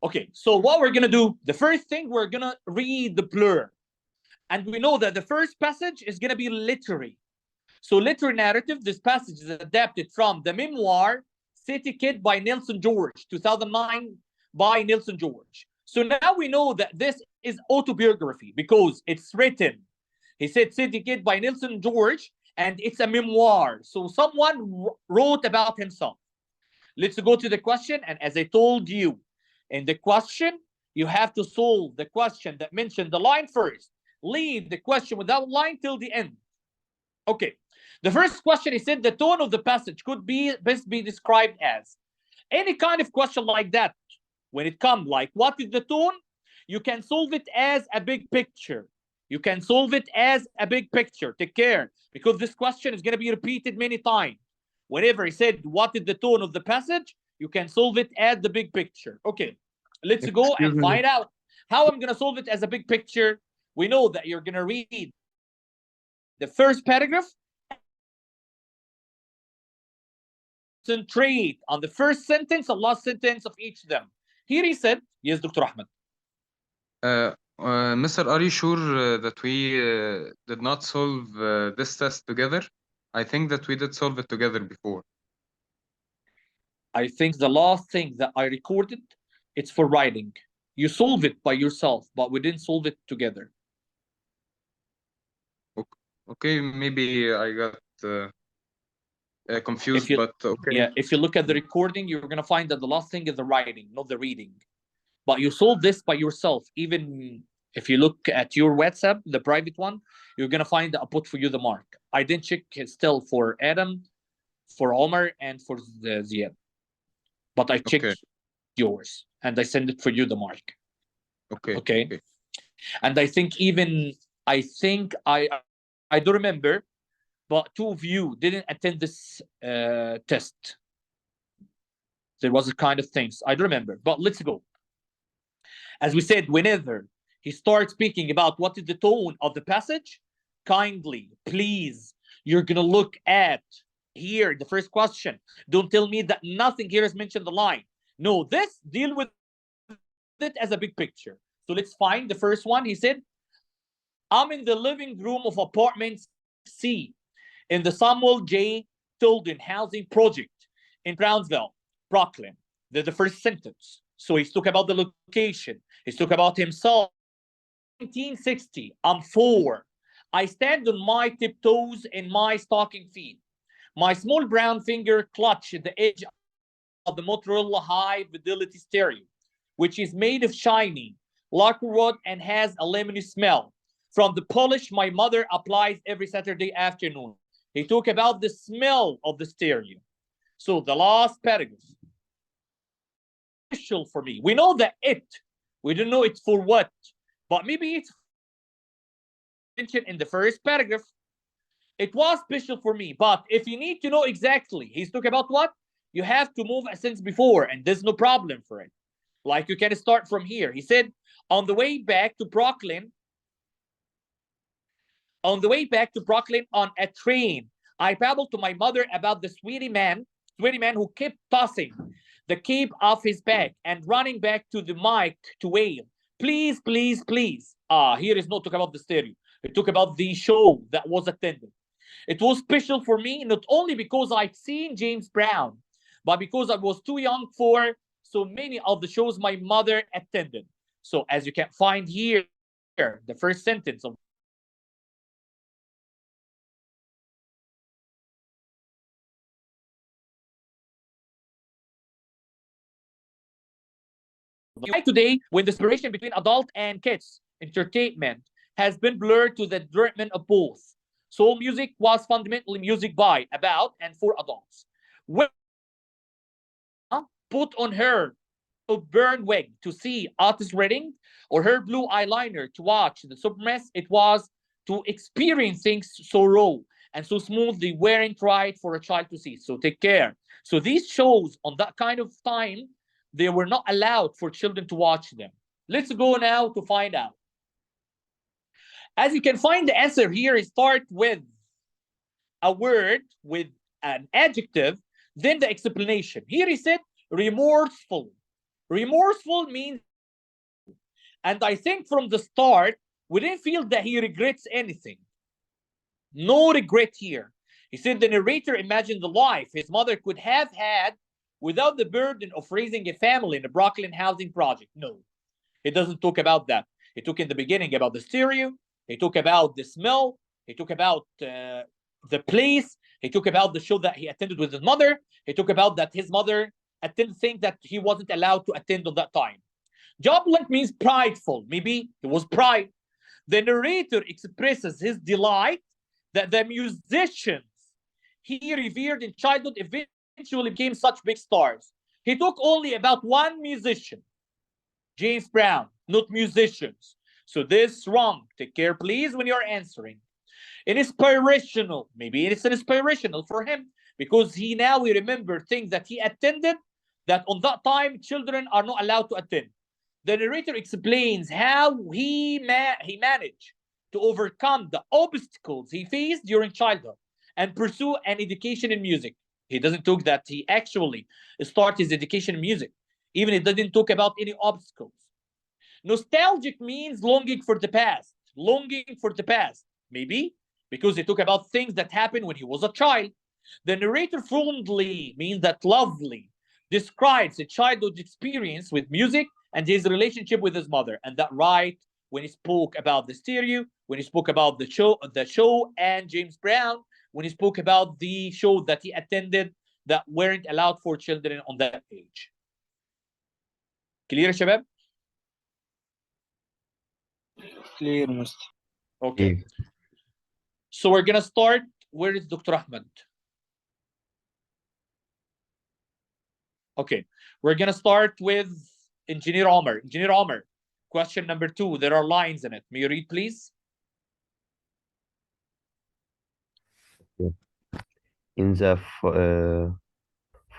Okay, so what we're gonna do, the first thing, we're gonna read the blur. And we know that the first passage is gonna be literary. So literary narrative, this passage is adapted from the memoir City Kid by Nelson George, 2009 by Nelson George. So now we know that this is autobiography because it's written. He said City Kid by Nelson George, and it's a memoir. So someone wrote about himself. Let's go to the question. And as I told you, in the question, you have to solve the question that mentioned the line first. Leave the question without line till the end. Okay. The first question, he said the tone of the passage could be best be described as any kind of question like that. When it comes like what is the tone, you can solve it as a big picture. You can solve it as a big picture. Take care, because this question is going to be repeated many times. Whenever he said what is the tone of the passage, you can solve it as the big picture. Okay, let's go Excuse and me. find out how I'm going to solve it as a big picture. We know that you're going to read the first paragraph. Concentrate on the first sentence and last sentence of each of them. Here he said, yes, Dr. Ahmed. Mr. Are you sure that we did not solve this test together? I think that we did solve it together before. I think the last thing that I recorded, it's for writing. You solve it by yourself, but we didn't solve it together. Okay, maybe I got confused, but okay. Yeah, if you look at the recording, you're going to find that the last thing is the writing, not the reading. But you solve this by yourself. Even if you look at your WhatsApp, the private one, you're going to find that I put for you the mark. I didn't check still for Adam, for Omar, and for the Ziad. But I checked yours, and I send it for you the mark. Okay. And I think I do remember, but two of you didn't attend this test. There was a kind of things I do remember, but let's go. As we said, whenever he starts speaking about what is the tone of the passage, kindly, please, you're gonna look at here the first question. Don't tell me that nothing here is mentioned the line. No, this deal with it as a big picture. So let's find the first one. He said, I'm in the living room of apartment C in the Samuel J. Tilden housing project in Brownsville, Brooklyn. That's the first sentence. So he's talking about the location. He's talking about himself. 1960, I'm 4. I stand on my tiptoes in my stocking feet. My small brown finger clutch the edge of the Motorola high fidelity stereo, which is made of shiny lacquer wood and has a lemony smell from the polish my mother applies every Saturday afternoon. He talked about the smell of the stereo. So the last paragraph. Special for me. We know that we don't know it's for what, but maybe it's mentioned in the first paragraph. It was special for me, but if you need to know exactly, he's talking about what, you have to move a sentence before, and there's no problem for it. Like you can start from here. He said, on the way back to Brooklyn on a train, I babbled to my mother about the sweetie man who kept tossing the cape off his back and running back to the mic to wail, please, please, please. Here is not talk about the stereo. It talk about the show that was attended. It was special for me, not only because I'd seen James Brown, but because I was too young for so many of the shows my mother attended. So as you can find here, the first sentence of today, when the separation between adult and kids entertainment has been blurred to the detriment of both. Soul music was fundamentally music by, about, and for adults. When put on her burn wig to see Otis Redding or her blue eyeliner to watch the Supremes, it was to experience things so raw and so smooth they weren't right for a child to see. So take care. So these shows on that kind of time, they were not allowed for children to watch them. Let's go now to find out. As you can find, the answer here, start with a word with an adjective, then the explanation. Here he said remorseful. Remorseful means, and I think from the start, we didn't feel that he regrets anything. No regret here. He said the narrator imagined the life his mother could have had without the burden of raising a family in the Brooklyn housing project. No, he doesn't talk about that. He talked in the beginning about the stereo. He talked about the smell. He talked about the place. He talked about the show that he attended with his mother. He talked about that his mother attended things that he wasn't allowed to attend on that time. Jubilant means prideful. Maybe it was pride. The narrator expresses his delight that the musicians he revered in childhood eventually became such big stars. He talked only about one musician, James Brown, not musicians. So this is wrong. Take care, please, when you're answering. Inspirational. Maybe it's inspirational for him because he now we remember things that he attended that on that time children are not allowed to attend. The narrator explains how he managed to overcome the obstacles he faced during childhood and pursue an education in music. He doesn't talk that he actually started his education in music. Even he doesn't talk about any obstacles. Nostalgic means longing for the past. Longing for the past. Maybe because he talk about things that happened when he was a child. The narrator fondly means that lovely describes a childhood experience with music and his relationship with his mother. And that right when he spoke about the stereo, when he spoke about the show and James Brown, when he spoke about the show that he attended that weren't allowed for children on that age. Clear يا شباب؟ Clear, Mr. Okay. So we're gonna start. Where is Dr. Ahmed? Okay, we're gonna start with Engineer Omar. Engineer Omar, question number 2. There are lines in it. May you read, please? In the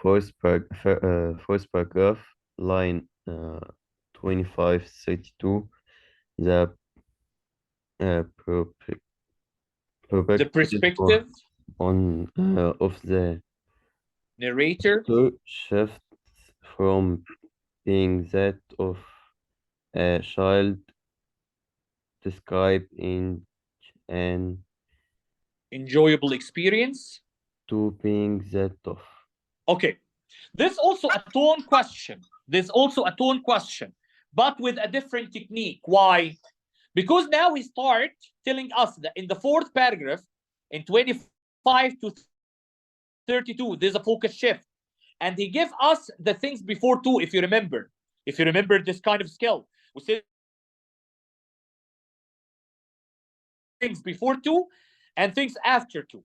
first paragraph, line 2532, the perspective on of the narrator shifts from being that of a child described in an enjoyable experience to being that of. Okay, there's also a tone question. There's also a tone question, but with a different technique. Why? Because now we start telling us that in the 4th paragraph, in 25 to 32, there's a focus shift. And he gave us the things before 2, if you remember. If you remember this kind of skill. We said things before 2 and things after 2.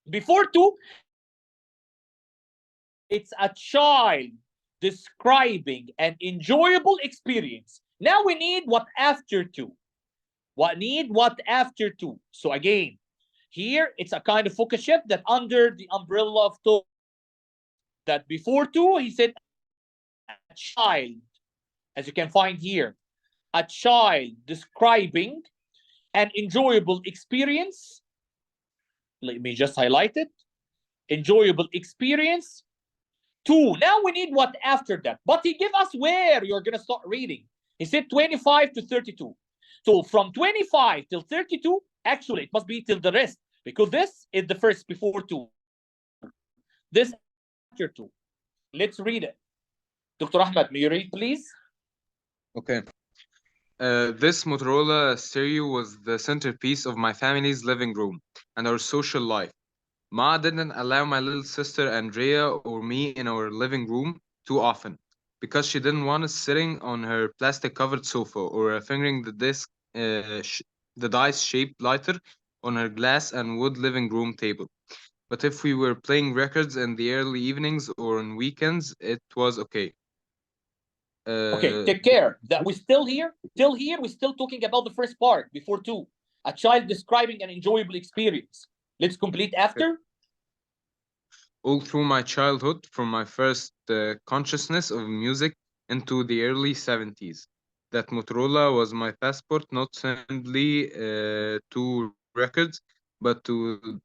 Before 2, it's a child describing an enjoyable experience. Now we need what after 2. What after 2. So again, here it's a kind of focus shift that under the umbrella of tone. That before 2, he said a child, as you can find here, a child describing an enjoyable experience. Let me just highlight it. Enjoyable experience. 2. Now we need what after that. But he gave us where you're going to start reading. He said 25 to 32. So from 25 till 32, actually it must be till the rest, because this is the first before 2. This after 2. Let's read it. Dr. Ahmed, may you read, please? Okay. This Motorola stereo was the centerpiece of my family's living room and our social life. Ma didn't allow my little sister Andrea or me in our living room too often because she didn't want us sitting on her plastic-covered sofa or fingering the dice-shaped lighter on her glass and wood living room table. But if we were playing records in the early evenings or on weekends, it was okay. Okay, take care. That we're still here. We're still talking about the first part before 2. A child describing an enjoyable experience. Let's complete after. All through my childhood, from my first consciousness of music into the early 70s, that Motorola was my passport, not simply to records, but to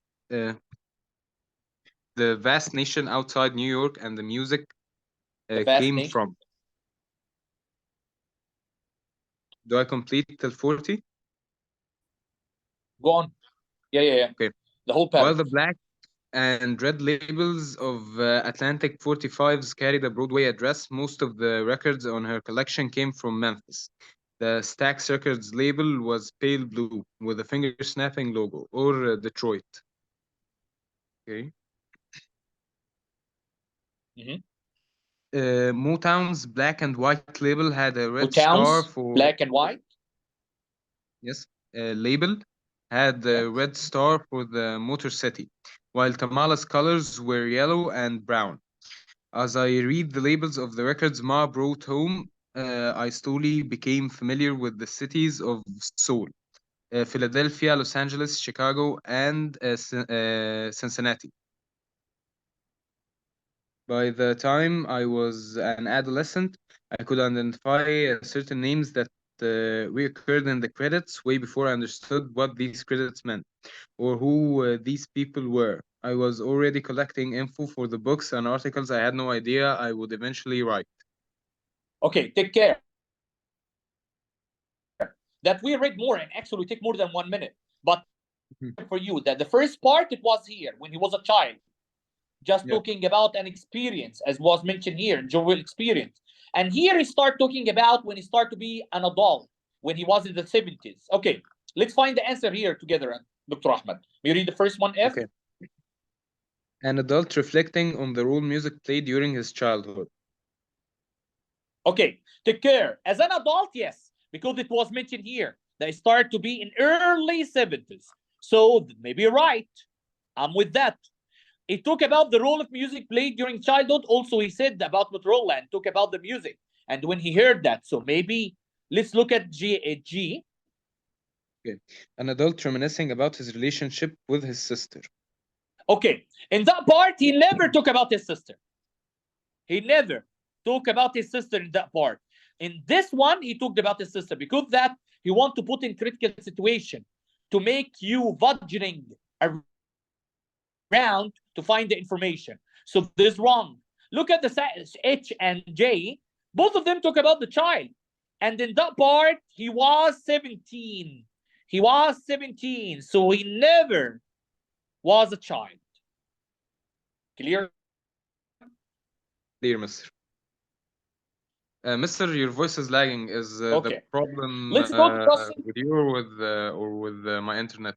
the vast nation outside New York and the music came from. Do I complete till 40? Go on. Yeah. Okay. The whole While paragraph. the black and red labels of Atlantic 45s carried a Broadway address, most of the records on her collection came from Memphis. The Stax Records label was pale blue with a finger snapping logo, or Detroit. Okay. Mhm. Motown's black and white label had a red star Motown's for black and white. yes, label had a red star for the Motor City, while Tamala's colors were yellow and brown. As I read the labels of the records Ma brought home, I slowly became familiar with the cities of soul: Philadelphia, Los Angeles, Chicago, and Cincinnati. By the time I was an adolescent, I could identify certain names that reoccurred in the credits way before I understood what these credits meant or who these people were. I was already collecting info for the books and articles I had no idea I would eventually write. Okay, take care. That we read more and actually take more than 1 minute. But for you, that the first part, it was here when he was a child, just talking about an experience, as was mentioned here, enjoyable experience. And here he start talking about when he started to be an adult, when he was in the 70s. Okay, let's find the answer here together, Dr. Ahmed. You read the first one, F? Okay. An adult reflecting on the role music played during his childhood. Okay, take care. As an adult, yes, because it was mentioned here. They start to be in early 70s. So maybe you're right. I'm with that. He talked about the role of music played during childhood. Also, he said about Motorola and talk about the music. And when he heard that, so maybe let's look at G. Okay. An adult reminiscing about his relationship with his sister. Okay, in that part, he never talked about his sister. He never talked about his sister in that part. In this one, he talked about his sister because that he want to put in critical situation to make you vaginating around to find the information. So this is wrong. Look at the H and J. Both of them talk about the child. And in that part, he was 17. He was 17. So he never was a child. Clear? Clear, Mr. Mister, your voice is lagging. Is Okay. the problem Let's go to question. with you or with my internet?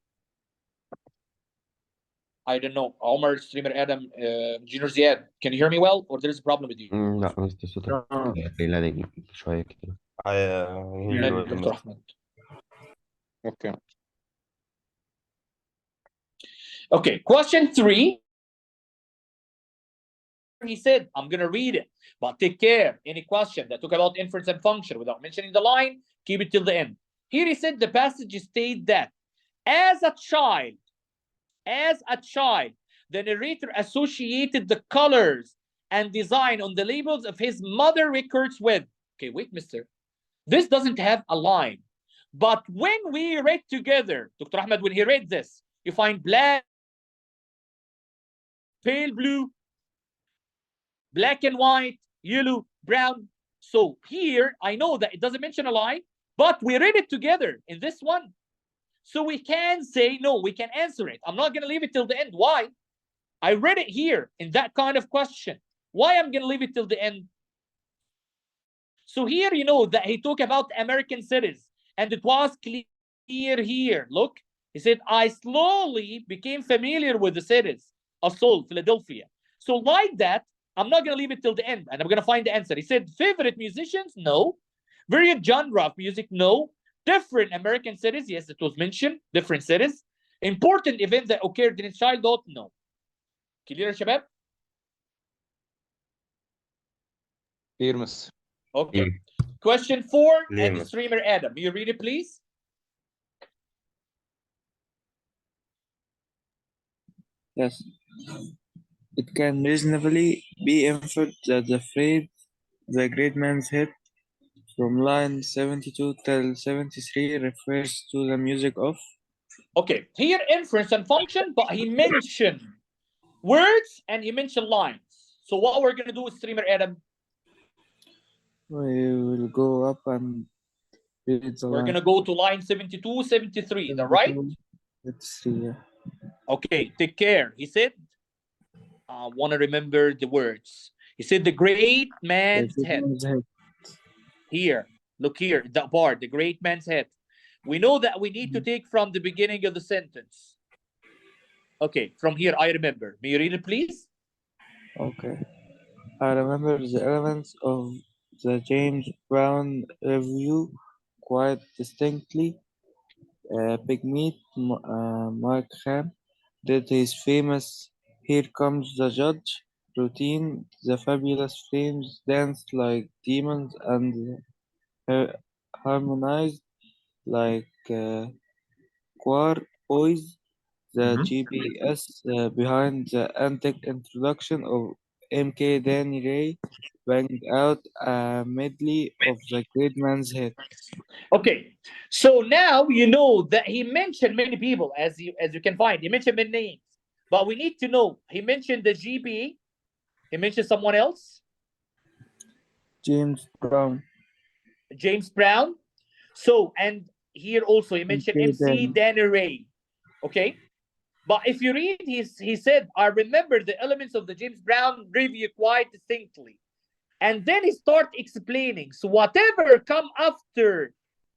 I don't know. Omar, streamer Adam, Junior Ziad. Can you hear me well, or there's a problem with you? لا مستر صوتك بيلاني شوية كده. Dr. Ahmed. Okay. Okay, question 3. He said, I'm going to read it, but take care. Any question that talk about inference and function without mentioning the line, keep it till the end. Here he said the passage state that as a child, the narrator associated the colors and design on the labels of his mother records with. Okay, wait, mister. This doesn't have a line. But when we read together, Dr. Ahmed, when he read this, you find black, pale blue, black and white, yellow, brown. So here, I know that it doesn't mention a line, but we read it together in this one. So we can say, no, we can answer it. I'm not going to leave it till the end. Why? I read it here in that kind of question. Why I'm going to leave it till the end? So here, you know that he talked about American cities, and it was clear here. Look, he said, I slowly became familiar with the cities of Seoul, Philadelphia. So like that, I'm not going to leave it till the end, and I'm going to find the answer. He said, favorite musicians? No. Varied genre of music? No. Different American cities? Yes, it was mentioned. Different cities. Important events that occurred in his childhood? No. Clear, Shabab? Clear, Mister. Okay. Question 4, Clear, and the Mister. streamer Adam. You read it, please? Yes. It can reasonably be inferred that the phrase the great man's hit from line 72 till 73 refers to the music of. Okay, here inference and function, but he mentioned words and he mentioned lines. So what we're going to do with streamer Adam? We will go up and Read the We're line. gonna go to line 72, 73. Is that right? 73, yeah. Okay, take care. He said, I want to remember the words. He said, the great man's The head. man's head. Here, look here, that part, the great man's head. We know that we need to take from the beginning of the sentence. Okay, from here, I remember. May you read it, please? Okay. I remember the elements of the James Brown review quite distinctly. Pigmeat Markham did his famous "Here Comes the Judge" routine. The fabulous flames danced like demons and harmonized like choir boys. The GPS behind the antic introduction of M.K. Danny Ray banged out a medley of the great man's hit. Okay, so now you know that he mentioned many people, as you can find. He mentioned many names, but we need to know. He mentioned the GB. He mentioned someone else, James Brown, James Brown. So, and here also he mentioned M.K. MC Danny Ray. Okay, but if you read, he said, I remember the elements of the James Brown review quite distinctly. And then he start explaining. So whatever come after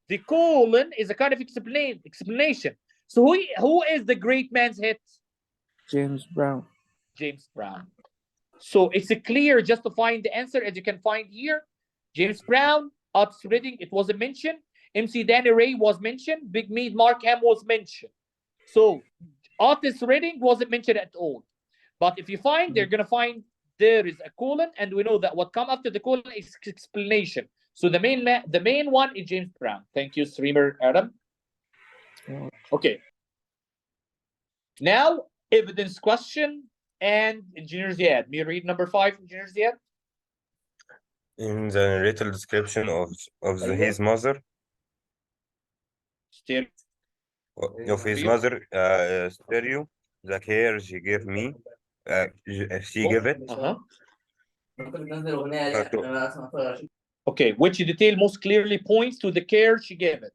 the colon is a kind of explanation. So who is the great man's hit? James Brown. James Brown. So it's clear just to find the answer, as you can find here. James Brown, Otis Redding, it wasn't mentioned. MC Danny Ray was mentioned. Big Meat Markham was mentioned. So Otis Redding wasn't mentioned at all. But if you find, they're going to find there is a colon, and we know that what come after the colon is explanation. So the main one is James Brown. Thank you, streamer Adam. Okay. Now, evidence question and Engineer Ziad. May you read number 5, Engineer Ziad? In the narrative description of his mother, Stereo. of his mother, stereo, the care she gave me, she gave it. Okay, which detail most clearly points to the care she gave it?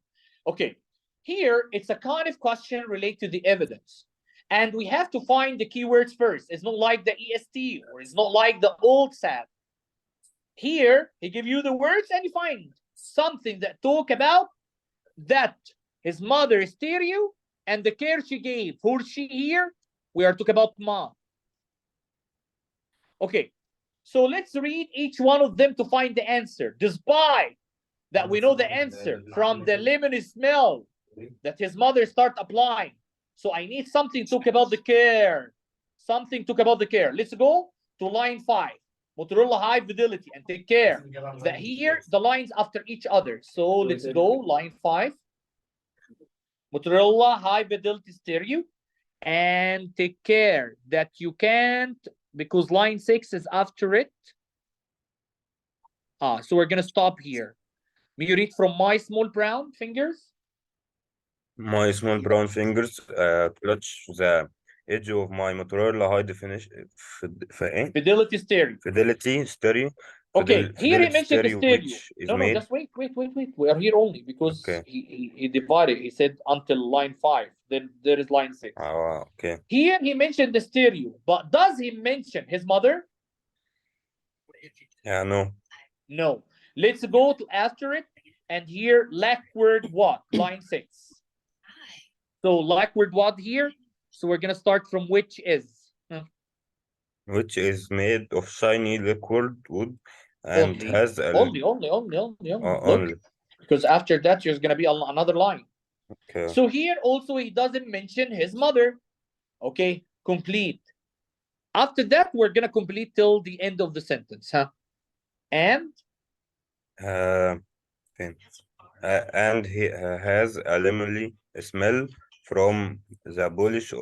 Okay, here it's a kind of question related to the evidence. And we have to find the keywords first. It's not like the EST or it's not like the old SAT. Here, he give you the words and you find something that talk about that his mother is stereo and the care she gave. Who's she here? We are talking about mom. Okay, so let's read each one of them to find the answer. Despite that we know the answer from the lemon smell that his mother start applying. So I need something to talk about the care. Something to talk about the care. Let's go to line 5. Motorola High Fidelity, and take care that here the lines after each other. So let's go line 5. Motorola High Fidelity Stereo, and take care that you can't, because line 6 is after it. So we're gonna stop here. May you read from my small brown fingers? My small brown fingers clutch the edge of my Motorola high definition Fidelity Stereo. fidelity stereo. Okay, here he Fidelity mentioned the stereo, stereo. which is No, made. just wait. We are here only because Okay. he divided. He said until line 5. Then there is line 6. Okay. Here he mentioned the stereo, but does he mention his mother? Yeah, no. No. Let's go to after it, and here Lackward what? Line 6. So Lackward what here? So we're gonna start from which is. Which is made of shiny liquid wood and Only. has a Only. only. Look, because after that there's gonna be another line. Okay. So here also he doesn't mention his mother. Okay, complete. After that, we're gonna complete till the end of the sentence, huh? And and he has a lemony smell from the polish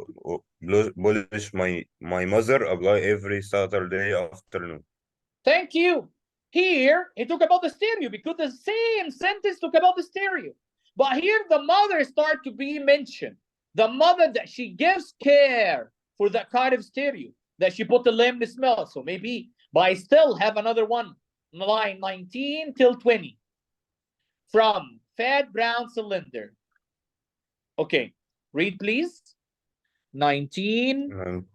my mother apply every Saturday afternoon. thank you. Here he talk about the stereo because the same sentence talk about the stereo. But here the mother start to be mentioned. The mother that she gives care for that kind of stereo, that she put the lemon smell. So maybe, but I still have another one, line 19 till 20. From fat brown cylinder. Okay, read please. 19. Um,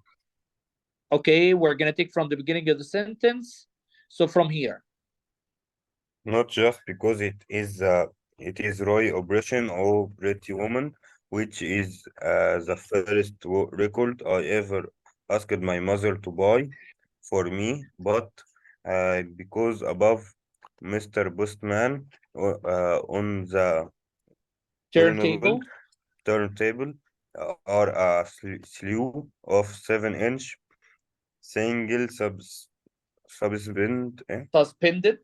Okay, we're gonna take from the beginning of the sentence. So from here. Not just because it is Roy Operation or Pretty Woman, which is the first record I ever asked my mother to buy for me, but because above Mr. Postman on the Turntable. turntable are a slew of 7-inch single Suspended.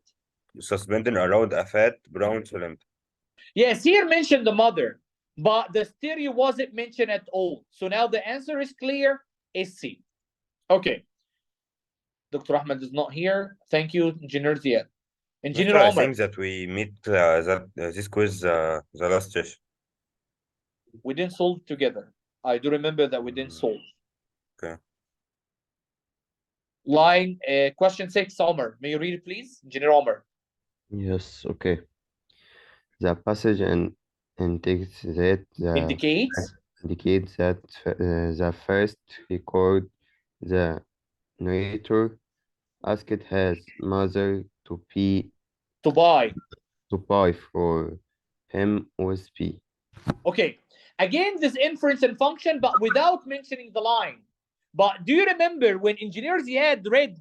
suspended around a fat brown cylinder. Yes, here mentioned the mother, but the stereo wasn't mentioned at all. So now the answer is clear, is C. Okay. Dr. Ahmed is not here. Thank you, Engineer Ziad. Engineer Mister, I Omar, think that we meet this quiz the last session. we didn't solve together. I do remember that we didn't solve. Okay. Line question 6, Omar. May you read it, please? Engineer Omar. Yes, okay. The passage indicates that the first record the narrator asked his mother To buy. buy for him OSP. Okay. Again, this inference and function, but without mentioning the line. But do you remember when Engineer Ziad read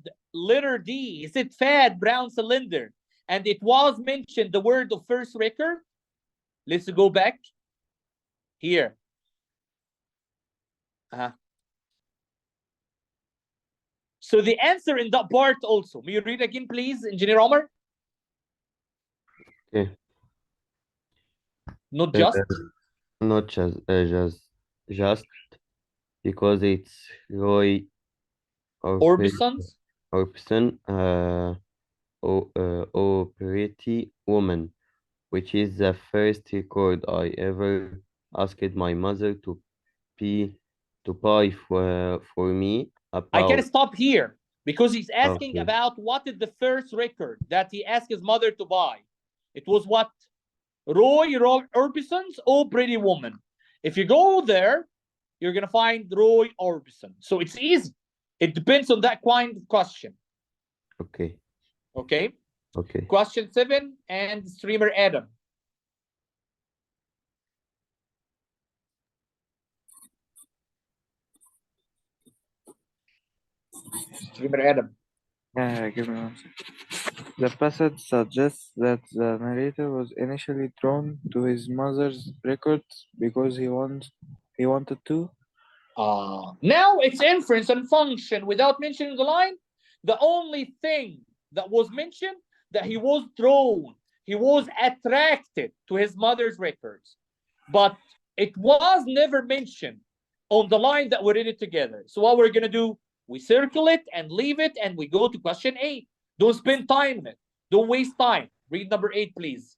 letter D, he said fat brown cylinder, and it was mentioned the word of first record? Let's go back here. So the answer in that part also. May you read again, please, Engineer Omar? Okay. Not just. Not just because it's Roy Orbison's. Orbison, Pretty Woman, which is the first record I ever asked my mother to buy for me. I can About stop here because he's asking Okay. about what is the first record that he asked his mother to buy. It was what? Roy Orbison's Oh Pretty Woman. If you go there, you're going to find Roy Orbison. So it's easy. It depends on that kind of question. Okay. Okay? Okay. Question 7 and streamer Adam. Streamer Adam. Give me one second. The passage suggests that the narrator was initially drawn to his mother's records because he wanted to. Now it's inference and function without mentioning the line. The only thing that was mentioned that he was drawn, he was attracted to his mother's records, but it was never mentioned on the line that we read it together. So what we're gonna do, we circle it and leave it, and we go to question 8. Don't spend time on it. Don't waste time. Read number 8, please.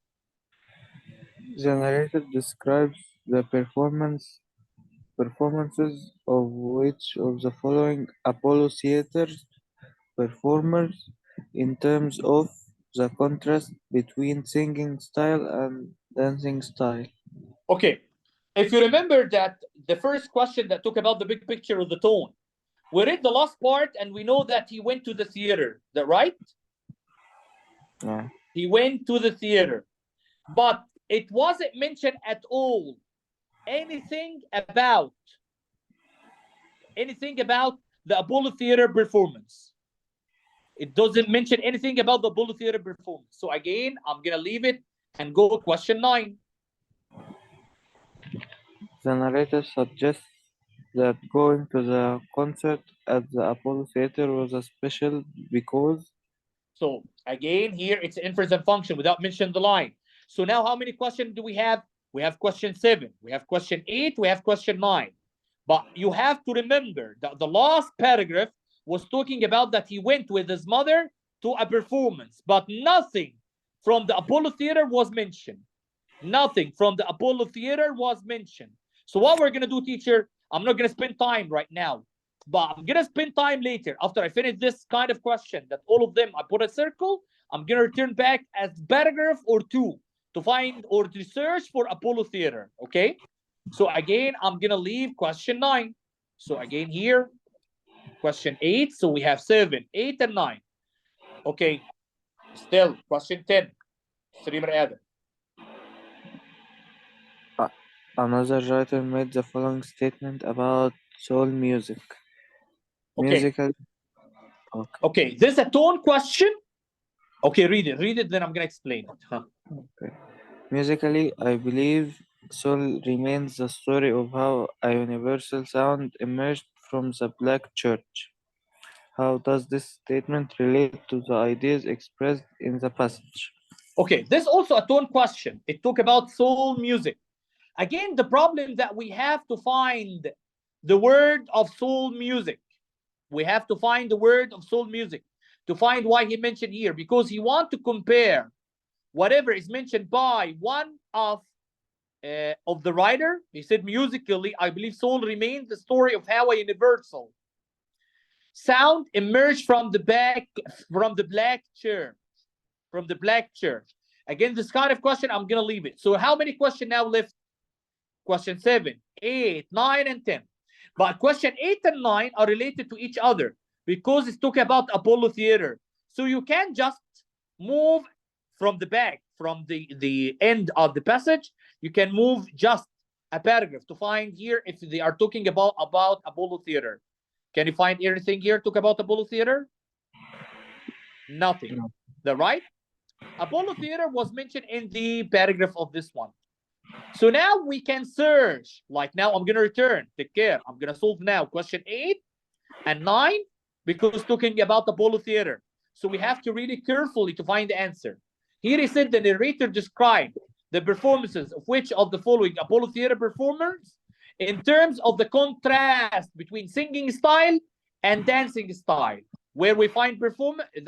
The narrator describes the performances of which of the following Apollo Theater performers in terms of the contrast between singing style and dancing style. Okay, if you remember that the first question that talked about the big picture of the tone, we read the last part and we know that he went to the theater. Is that right? Yeah. He went to the theater, but it wasn't mentioned at all anything about the Apollo Theater performance. It doesn't mention anything about the Apollo Theater performance. So again, I'm gonna leave it and go to question 9. The narrator suggests that going to the concert at the Apollo Theater was a special because. So again, here it's inference and function without mentioning the line. So now how many questions do we have? We have question 7, we have question 8, we have question 9. But you have to remember that the last paragraph was talking about that he went with his mother to a performance, but nothing from the Apollo Theater was mentioned. Nothing from the Apollo Theater was mentioned. So what we're going to do, teacher, I'm not going to spend time right now, but I'm going to spend time later after I finish this kind of question that all of them I put a circle. I'm going to return back as paragraph or 2 to find or to search for Apollo Theater. Okay. So again, I'm gonna leave question 9. So again here, question 8. So we have 7, 8, and 9. Okay. Still, question 10. Streamer Adam. Another writer made the following statement about soul music. Okay. Musical. Okay. Okay. This is a tone question. Okay, read it. Read it, then I'm gonna explain it. Huh? Okay. Musically, I believe soul remains the story of how a universal sound emerged from the Black Church. How does this statement relate to the ideas expressed in the passage? Okay, this is also a tone question. It talk about soul music. Again, the problem that we have to find the word of soul music. We have to find the word of soul music to find why he mentioned here, because he want to compare whatever is mentioned by one of the writer. He said musically, I believe soul remains the story of how a universal sound emerged from the black church. From the black church. Again, this kind of question, I'm gonna leave it. So how many questions now left? Question 7, 8, 9, and 10. But question 8 and 9 are related to each other because it's talking about Apollo Theater. So you can just move from the back, from the end of the passage, you can move just a paragraph to find here if they are talking about Apollo Theater. Can you find anything here talk about Apollo Theater? Nothing. No. The right? Apollo Theater was mentioned in the paragraph of this one. So now we can search. Like now I'm going to return. Take care. I'm going to solve now question 8 and 9 because talking about Apollo Theater. So we have to read it carefully to find the answer. Here he said the narrator described the performances of which of the following Apollo Theater performers in terms of the contrast between singing style and dancing style. Where we find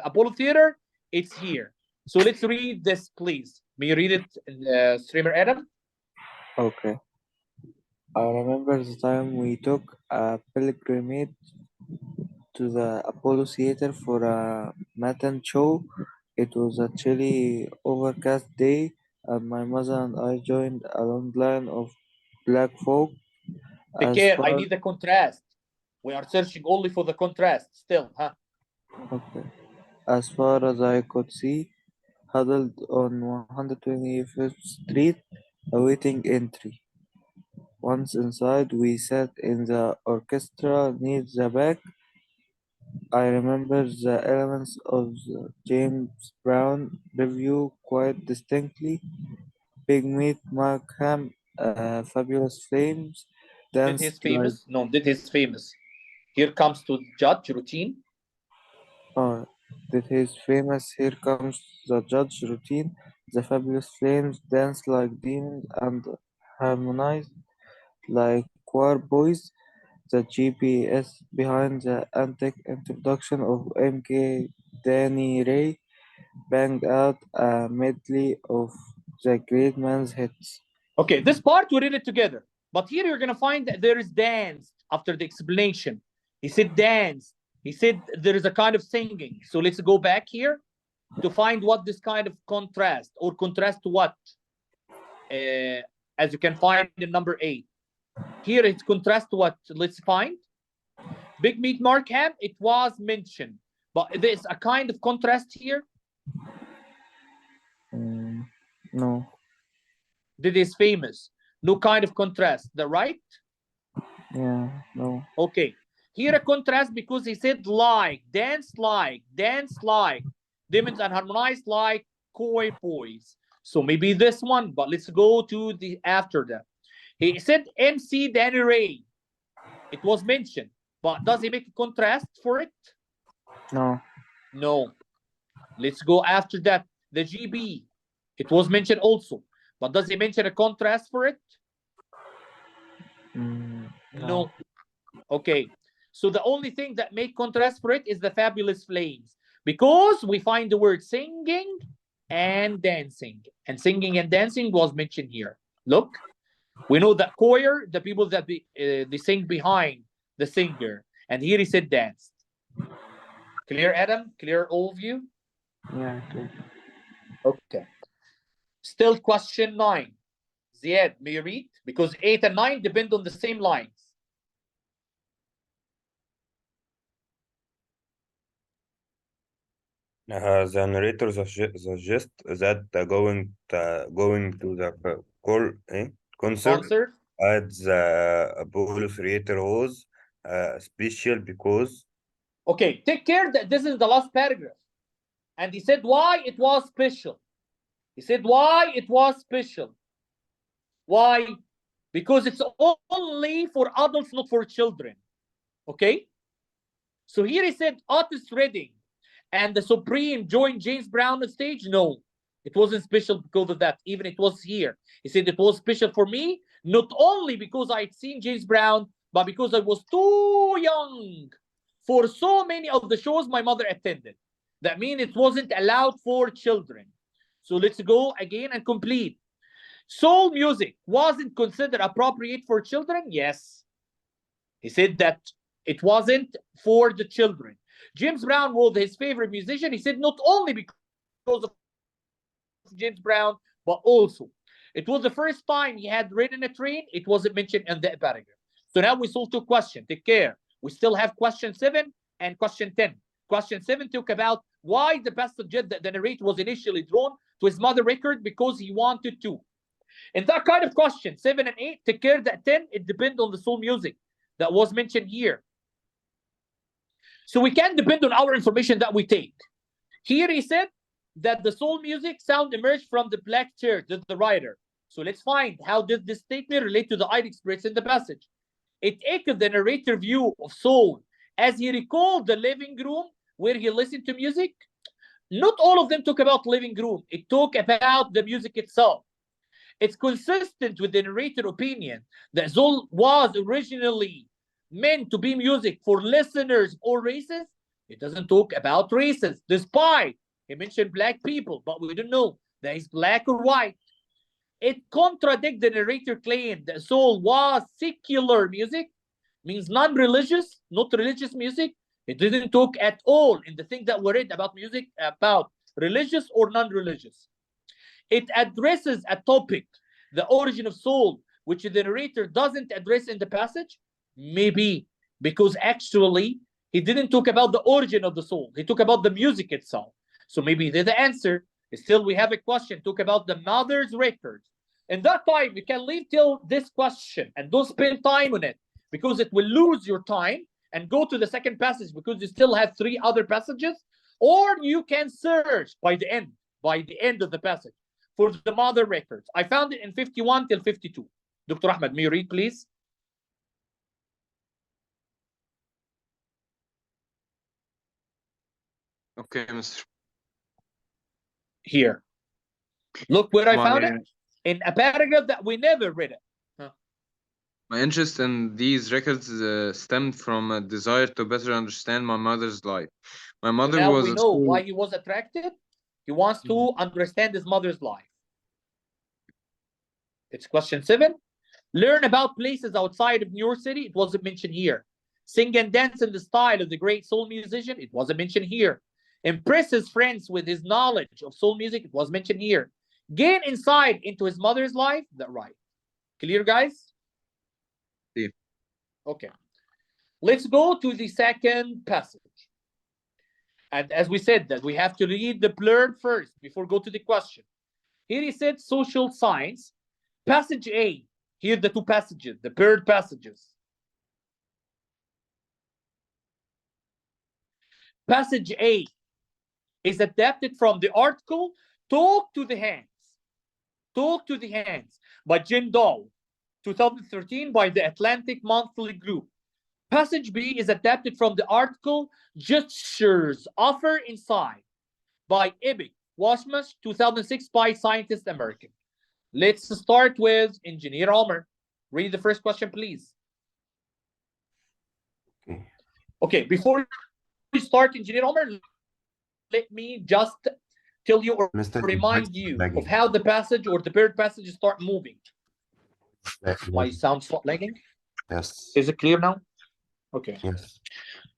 Apollo Theater, it's here. So let's read this, please. May you read it, streamer Adam? Okay. I remember the time we took a pilgrimage to the Apollo Theater for a matinee show. It was a chilly, overcast day, and my mother and I joined a long line of black folk. Take As care. I far, need the contrast. We are searching only for the contrast still, huh? okay. As far as I could see, huddled on 125th Street, awaiting entry. Once inside, we sat in the orchestra near the back. I remember the elements of the James Brown review quite distinctly. Big Meat Markham, Fabulous Flames, Did danced his like famous? No, did his famous. Here comes to judge routine. did his famous Here Comes the Judge routine. The Fabulous Flames danced like demons and harmonized like choir boys. The GPS behind the antic introduction of MK Danny Ray banged out a medley of the great man's hits. Okay, this part we read it together. But here you're gonna find that there is dance after the explanation. He said dance. He said there is a kind of singing. So let's go back here to find what this kind of contrast or contrast to what? As you can find in number 8. Here it's contrast to what? Let's find. Big Meat Markham, it was mentioned. But there's a kind of contrast here. No. That is famous. No kind of contrast. The right? Yeah, no. Okay. Here a contrast because he said like, dance like, demons and harmonized like koi boys. So maybe this one, but let's go to the after that. He said MC Danny Ray. It was mentioned, but does he make a contrast for it? No. No. Let's go after that. The GB. It was mentioned also, but does he mention a contrast for it? No. Okay. So the only thing that make contrast for it is the Fabulous Flames, because we find the word singing and dancing, and singing and dancing was mentioned here. Look, we know that choir, the people that they sing behind the singer, and here he said danced. Clear, Adam? Clear, all of you? Yeah, okay. Okay. Still question 9. Ziad, may you read? Because 8 and 9 depend on the same lines. The narrator suggests that going to the concert Concert. at the Apollo Theater was special because Okay, take care that this is the last paragraph. And he said why it was special. He said why it was special. Why? Because it's only for adults, not for children. Okay? So here he said Otis Redding and the Supreme joined James Brown on stage. No, it wasn't special because of that. Even it was here. He said it was special for me, not only because I'd seen James Brown, but because I was too young for so many of the shows my mother attended. That means it wasn't allowed for children. So let's go again and complete. Soul music wasn't considered appropriate for children? Yes. He said that it wasn't for the children. James Brown was his favorite musician. He said not only because of James Brown, but also it was the first time he had ridden a train. It wasn't mentioned in the paragraph. So now we solved 2 questions. Take care. We still have question 7 and question 10. Question 7 talk about why the passenger, the narrator was initially drawn to his mother record because he wanted to. In that kind of question, 7 and 8, take care that 10, it depends on the soul music that was mentioned here. So we can depend on our information that we take. Here he said that the soul music sound emerged from the black chair, the writer. So let's find how did this statement relate to the idea expressed in the passage. It echoed the narrator view of soul as he recalled the living room where he listened to music. Not all of them talk about living room. It talk about the music itself. It's consistent with the narrator opinion that soul was originally meant to be music for listeners of all races. It doesn't talk about races, despite he mentioned black people, but we don't know that he's black or white. It contradicts the narrator claim that soul was secular music, means non-religious, not religious music. It didn't talk at all in the thing that we read about music, about religious or non-religious. It addresses a topic, the origin of soul, which the narrator doesn't address in the passage. Maybe because actually he didn't talk about the origin of the soul. He talked about the music itself. So maybe they're the answer. Still, we have a question. Talk about the mother's records. And that time, you can leave till this question and don't spend time on it because it will lose your time and go to the second passage because you still have 3 other passages. Or you can search by the end of the passage for the mother records. I found it in 51 till 52. Dr. Ahmed, may you read, please? Okay, Mr. Here. Look where I Well, found it. In a paragraph that we never read it. My interest in these records stemmed from a desire to better understand my mother's life. My mother Now was we a know school- why he was attracted. He wants to understand his mother's life. It's question 7. Learn about places outside of New York City. It wasn't mentioned here. Sing and dance in the style of the great soul musician. It wasn't mentioned here. Impress his friends with his knowledge of soul music. It was mentioned here. Gain insight into his mother's life. That right. Clear, guys? Yeah. Okay. Let's go to the second passage. And as we said, that we have to read the blurb first before go to the question. Here he said social science. Passage A. Here the 2 passages, the blurred passages. Passage A is adapted from the article Talk to the Hands. Talk to the Hands by Jim Dahl, 2013 by the Atlantic Monthly Group. Passage B is adapted from the article Gestures Offer Insight by Epic Washmash, 2006 by Scientist American. Let's start with Engineer Omar. Read the first question, please. Okay, before we start, Engineer Omar, let me just tell you or remind you of how the passage or the blurred passages start moving. My sound stop lagging? Yes. Is it clear now? Okay. Yes.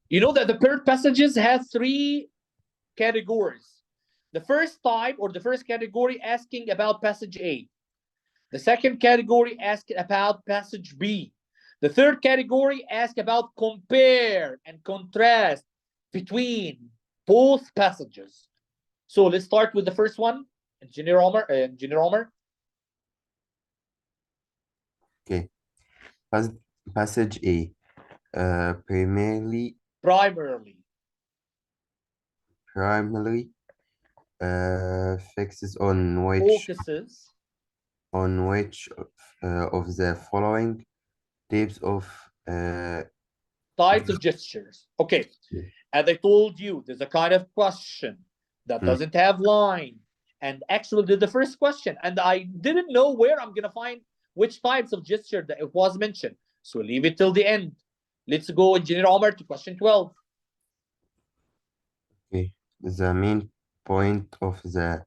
You know that the blurred passages have 3 categories. The first type or the first category asking about passage A. The second category asked about passage B. The third category asked about compare and contrast between both passages. So let's start with the first one. Engineer Omar. Okay. Passage A. Primarily focuses on which of the following types of gestures. Okay. As I told you, there's a kind of question that doesn't have line. And actually did the first question. And I didn't know where I'm gonna find which types of gesture that it was mentioned. So leave it till the end. Let's go, Engineer Omar, to question 12. Okay. The main point of the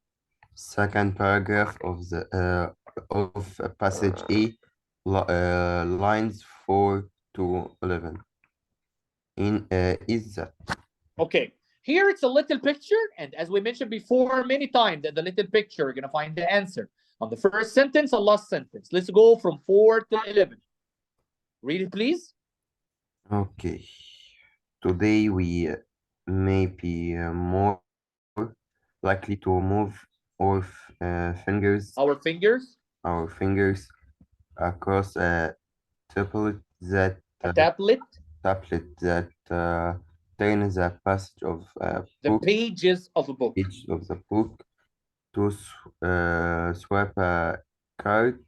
second paragraph of the of passage A, lines 4 to 11. Is that Okay, here it's a little picture, and as we mentioned before many times, that the little picture, you're gonna find the answer on the first sentence and last sentence. Let's go from 4 to 11. Read it, please. okay? Today we may be more likely to move our fingers across a tablet that turns the passage of the pages of a book. page of the book to swipe a card,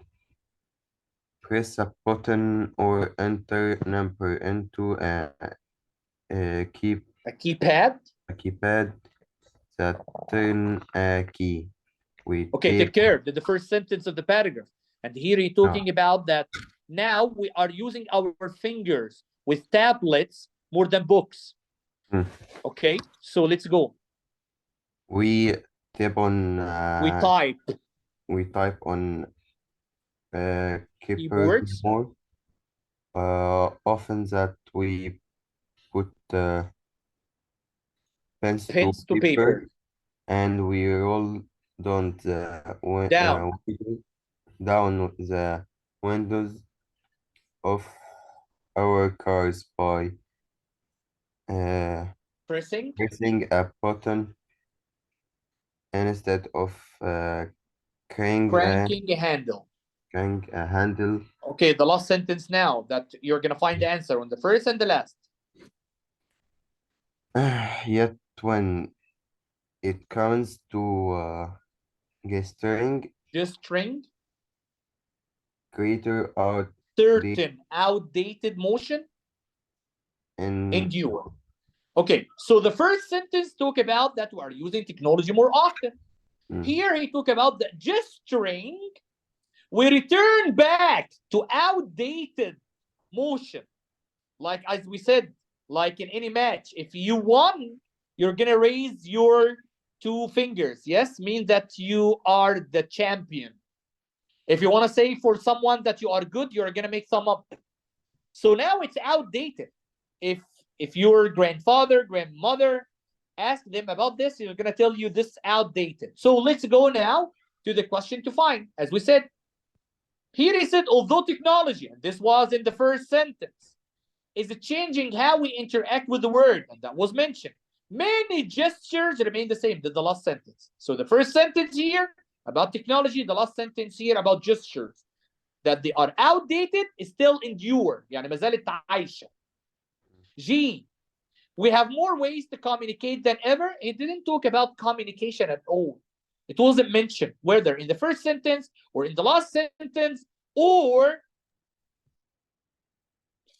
press a button, or enter number into a keypad that turn a key. Okay, take care. The first sentence of the paragraph. And here he's talking about that now we are using our fingers with tablets more than books. Okay, so let's go. We tap on we type on keyboards more often that we put pens to paper, and we roll down the windows of our cars by pressing a button instead of cranking a handle. Okay, the last sentence now that you're gonna find the answer on the first and the last. Yet when it comes to gesturing, greater certain outdated motion endure. Okay, so the first sentence talk about that we are using technology more often. Here he talk about the gesturing. We return back to outdated motion. Like as we said, like in any match, if you won, you're gonna raise your 2 fingers. Yes, means that you are the champion. If you want to say for someone that you are good, you're gonna make thumb up. So now it's outdated. If your grandfather, grandmother ask them about this, you're gonna tell you this outdated. So let's go now to the question to find. As we said, here he said, although technology, and this was in the first sentence, is changing how we interact with the word, and that was mentioned, many gestures remain the same than the last sentence. So the first sentence here about technology, the last sentence here about gestures, that they are outdated still endure, يعني ما زالت عايشة. G, we have more ways to communicate than ever. He didn't talk about communication at all. It wasn't mentioned, whether in the first sentence or in the last sentence or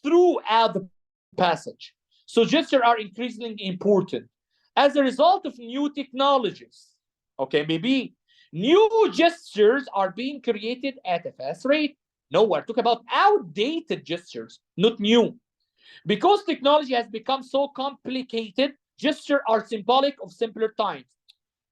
throughout the passage. So gestures are increasingly important as a result of new technologies. Okay, maybe new gestures are being created at a fast rate. No, we're talking about outdated gestures, not new. Because technology has become so complicated, gestures are symbolic of simpler times.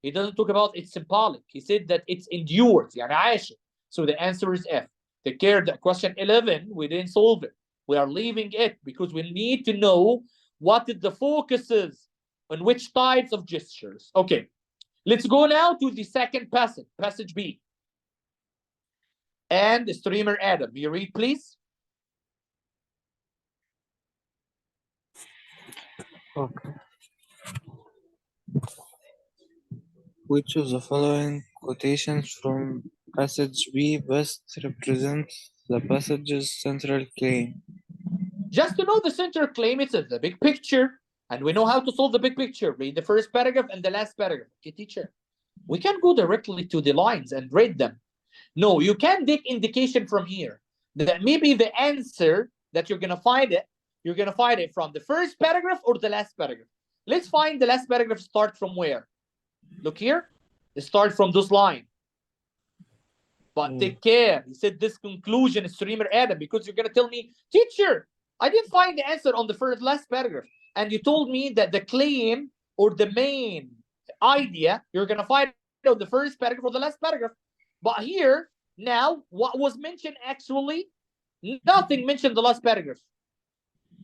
He doesn't talk about it's symbolic. He said that it's endures, يعني عايشة. So the answer is F. Take care that question 11, we didn't solve it. We are leaving it because we need to know what the focus is on which types of gestures. Okay, Let's go now to the second passage, passage B. And streamer Adam, you read, please. Okay. Which of the following quotations from passage B best represents the passage's central claim? Just to know the center claim, it's the big picture, and we know how to solve the big picture. Read the first paragraph and the last paragraph. Okay, teacher, we can go directly to the lines and read them. No, you can take indication from here that maybe the answer that you're gonna find it from the first paragraph or the last paragraph. Let's find the last paragraph. Start from where? Look here. Start from this line. But take care. He said this conclusion is streamer Adam, because you're gonna tell me, teacher, I didn't find the answer on the last paragraph, and you told me that the claim or the main idea you're gonna find it on the first paragraph or the last paragraph. But here now, what was mentioned actually? Nothing mentioned the last paragraph.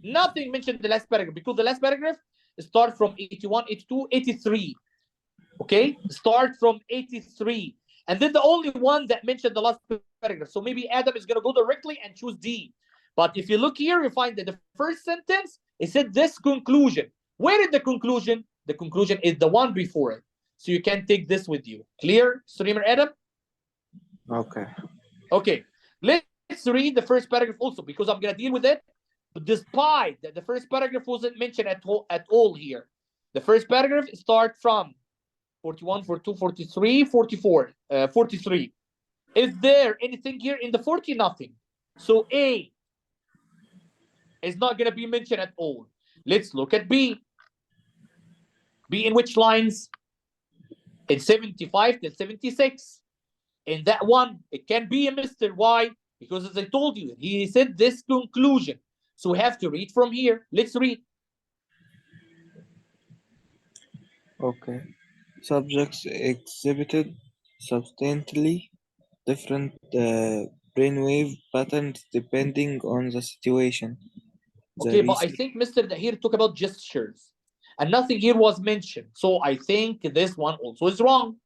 Nothing mentioned the last paragraph, because the last paragraph start from 81, 82, 83. Okay, start from 83. And then the only one that mentioned the last paragraph. So maybe Adam is going to go directly and choose D. But if you look here, you find that the first sentence, it said this conclusion. Where is the conclusion? The conclusion is the one before it. So you can take this with you. Clear, streamer Adam? Okay. Okay, let's read the first paragraph also, because I'm going to deal with it. But despite that the first paragraph wasn't mentioned at all here. The first paragraph starts from 41, 42, 43, 44, 43. Is there anything here in the 40? Nothing. So A is not going to be mentioned at all. Let's look at B. B in which lines? In 75 to 76. In that one, it can be a Mr. Why? Because as I told you, he said this conclusion. So we have to read from here. Let's read. Okay. Subjects exhibited substantially different brainwave patterns depending on the situation. The Okay, but I research- think Mr. Dahir talked about gestures, and nothing here was mentioned. So I think this one also is wrong.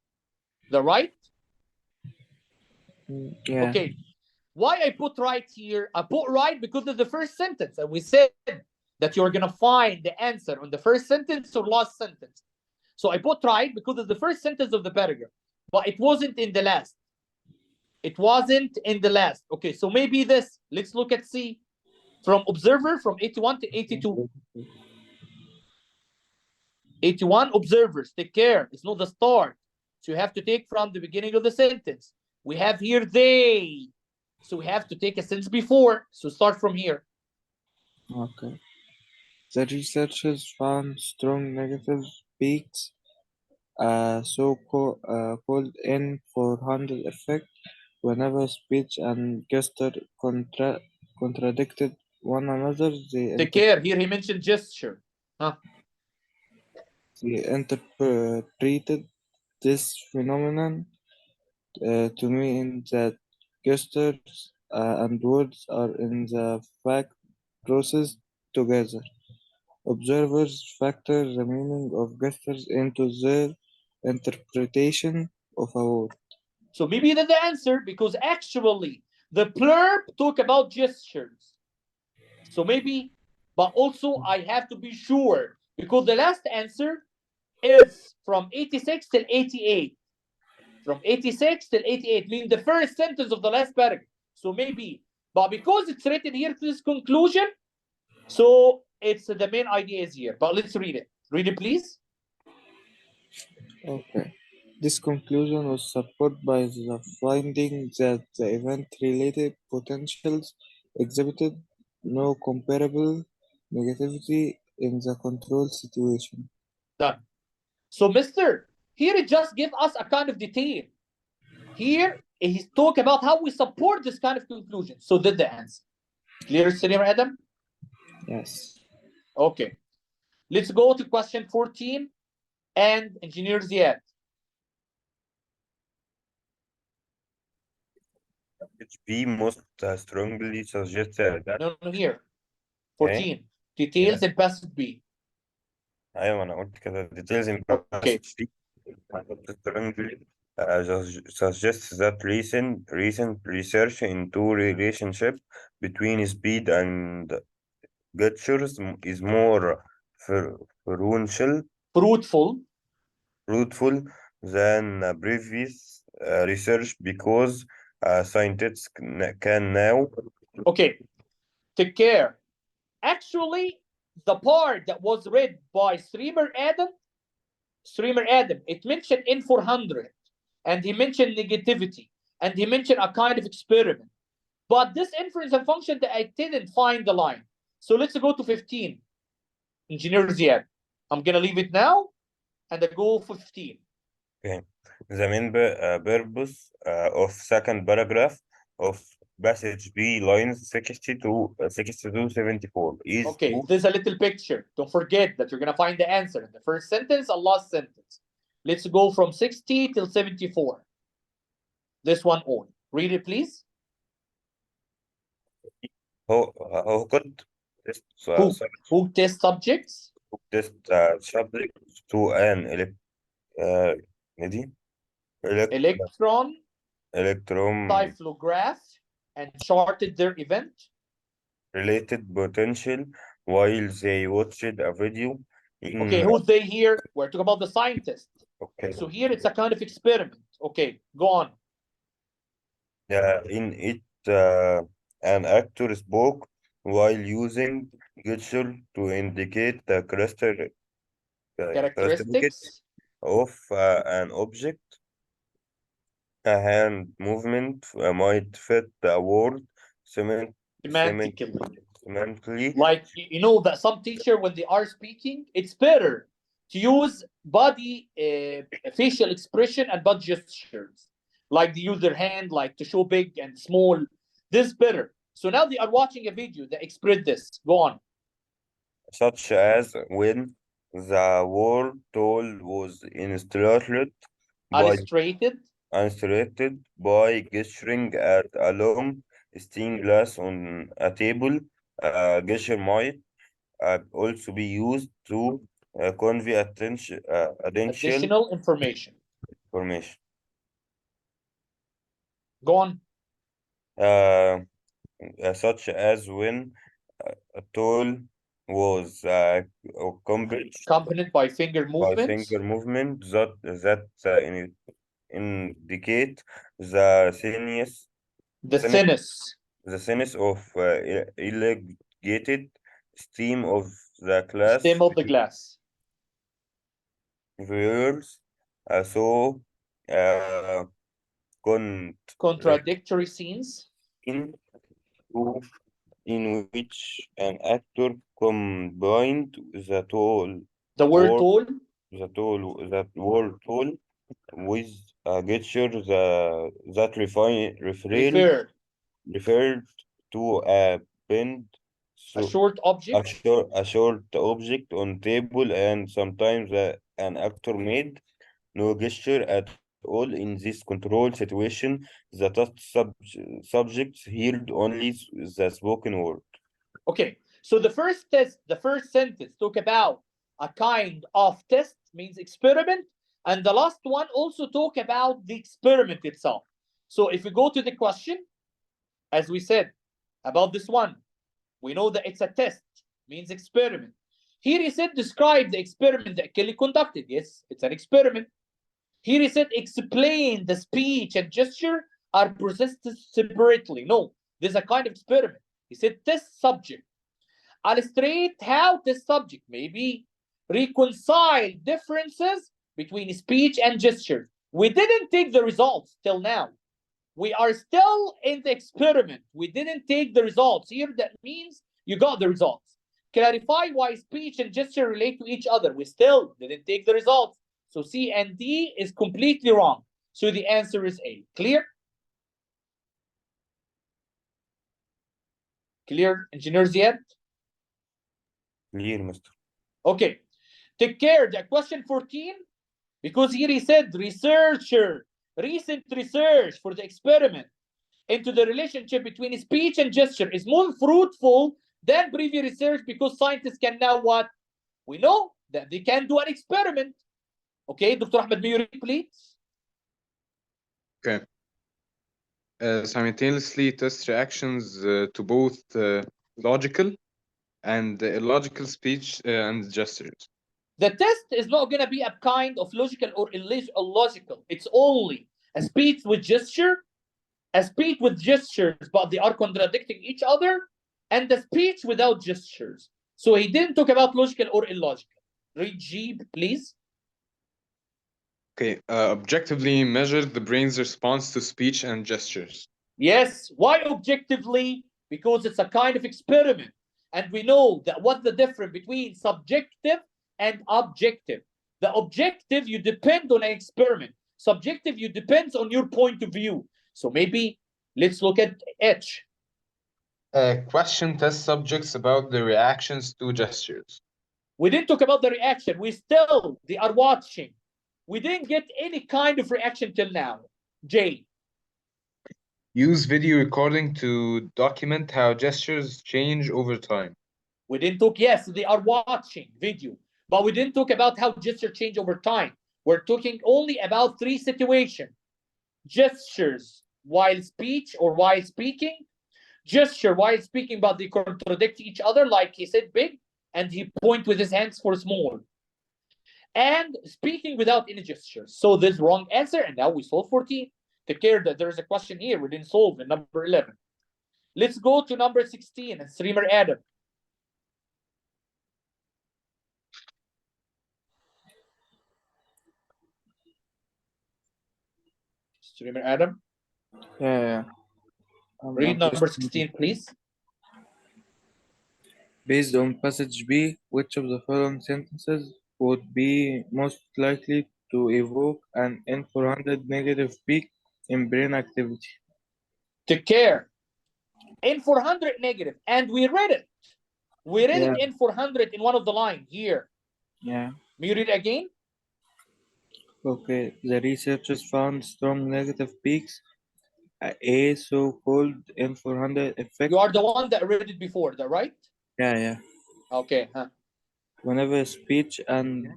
The right? Yeah. Okay. Why I put right here? I put right because of the first sentence, and we said that you're gonna find the answer on the first sentence or last sentence. So I put right because of the first sentence of the paragraph, but it wasn't in the last. It wasn't in the last. Okay, so maybe this. Let's look at C. From observer from 81 to 82. 81 observers. Take care. It's not the start. So you have to take from the beginning of the sentence. We have here they. So we have to take a sentence before. So start from here. Okay. The researchers found strong negative peaks, called N400 effect, whenever speech and gesture contradicted one another. Take care. Here he mentioned gesture. They interpreted this phenomenon to mean that gestures and words are in the fact processed together. Observers factor the meaning of gestures into their interpretation of a word. So maybe that's the answer, because actually the blurb talk about gestures. So maybe, but also I have to be sure, because the last answer is from 86 till 88. From 86 till 88, meaning the first sentence of the last paragraph. So maybe, but because it's written here to this conclusion, so it's the main idea is here. But let's read it. Read it, please. Okay. This conclusion was supported by the finding that the event-related potentials exhibited no comparable negativity in the control situation. Done. So, Mr. Here it just give us a kind of detail. Here he's talk about how we support this kind of conclusion. So did the answer. Clear, Salim Adam? Yes. Okay. Let's go to question 14 and Engineer Ziad. Which B most strongly suggests that No, here. 14. Details in passage B. ايوه انا قلت كده details in Okay. passage B. strongly suggests that recent research into relationship between speed and gestures is more fruitful Fruitful. than previous research because scientists can now Okay, take care. Actually, the part that was read by Streamer Adam, it mentioned in 400, and he mentioned negativity, and he mentioned a kind of experiment. But this inference and function that I didn't find the line. So let's go to 15. Engineer Ziad. I'm gonna leave it now, and I go for 15. Okay. The main purpose of second paragraph of passage B lines 60 to 74 is Okay, there's a little picture. Don't forget that you're gonna find the answer in the first sentence and last sentence. Let's go from 60 till 74. This one on. Read it, please. who could test Who test subjects? subject to an Electron electron typhlograph and charted their event. related potential while they watched a video in Okay, who's they here? We're talking about the scientist. okay. So here it's a kind of experiment. Okay, go on. In it, an actor spoke while using gesture to indicate the characteristics of an object. A hand movement might fit the word semantically. Like, you know that some teacher, when they are speaking, it's better to use body facial expression and body gestures. Like they use their hand, like to show big and small. This is better. So now they are watching a video that express this. Go on. Such as when the word tool was illustrated by gesturing at a long stained glass on a table. Gesture might also be used to convey Additional information. information. Go on. Such as when a tool was accompanied by finger movements. that indicate the thinness of elongated stem of the glass. Viewers saw contradictory scenes in which an actor combined the word tool with a gesture that referred to a bend, a short object, a short object on table, and sometimes an actor made no gesture at all in this controlled situation. The test subjects heard only the spoken word. Okay, so the first sentence talk about a kind of test, means experiment, and the last one also talk about the experiment itself. So if we go to the question, as we said about this one, we know that it's a test, means experiment. Here he said describe the experiment that Kelly conducted. Yes, it's an experiment. Here he said explain the speech and gesture are processed separately. No, there's a kind of experiment. He said test subject. Illustrate how this subject maybe reconcile differences between speech and gesture. We didn't take the results till now. We are still in the experiment. We didn't take the results. Here that means you got the results. Clarify why speech and gesture relate to each other. We still didn't take the results. So C and D is completely wrong. So the answer is A. Clear? Clear, engineers yet? Clear, Mr. Okay. Take care. The question 14, because here he said researcher, recent research for the experiment into the relationship between speech and gesture is more fruitful than previous research because scientists can now what? We know that they can do an experiment. Okay, Dr. Ahmed, may you read, please? Okay. Simultaneously test reactions to both logical and illogical speech and gestures. The test is not going to be a kind of logical or illogical. It's only a speech with gesture, a speech with gestures, but they are contradicting each other, and the speech without gestures. So he didn't talk about logical or illogical. Read G, please. Okay. Objectively measure the brain's response to speech and gestures. Yes. Why objectively? Because it's a kind of experiment. And we know that what's the difference between subjective and objective. The objective, you depend on an experiment. Subjective, you depends on your point of view. So maybe let's look at H. Question test subjects about their reactions to gestures. We didn't talk about the reaction. They are watching. We didn't get any kind of reaction till now. J. Use video recording to document how gestures change over time. We didn't talk, yes, they are watching video, but we didn't talk about how gesture change over time. We're talking only about 3 situations. Gestures while speech or while speaking, gesture while speaking, but they contradict each other, like he said big, and he point with his hands for small. And speaking without any gestures. So this wrong answer, and now we solve 14. Take care that there is a question here we didn't solve in number 11. Let's go to number 16, and Streamer Adam. Streamer Adam, Yeah. read number 16, please. Based on passage B, which of the following sentences would be most likely to evoke an N400 negative peak in brain activity? Take care. N400 negative, and we read it. We read it N400 in one of the line here. Yeah. May you read it again? Okay. The researchers found strong negative peaks, a so-called N400 effect. You are the one that read it before, is that right? Yeah. Okay. Whenever speech and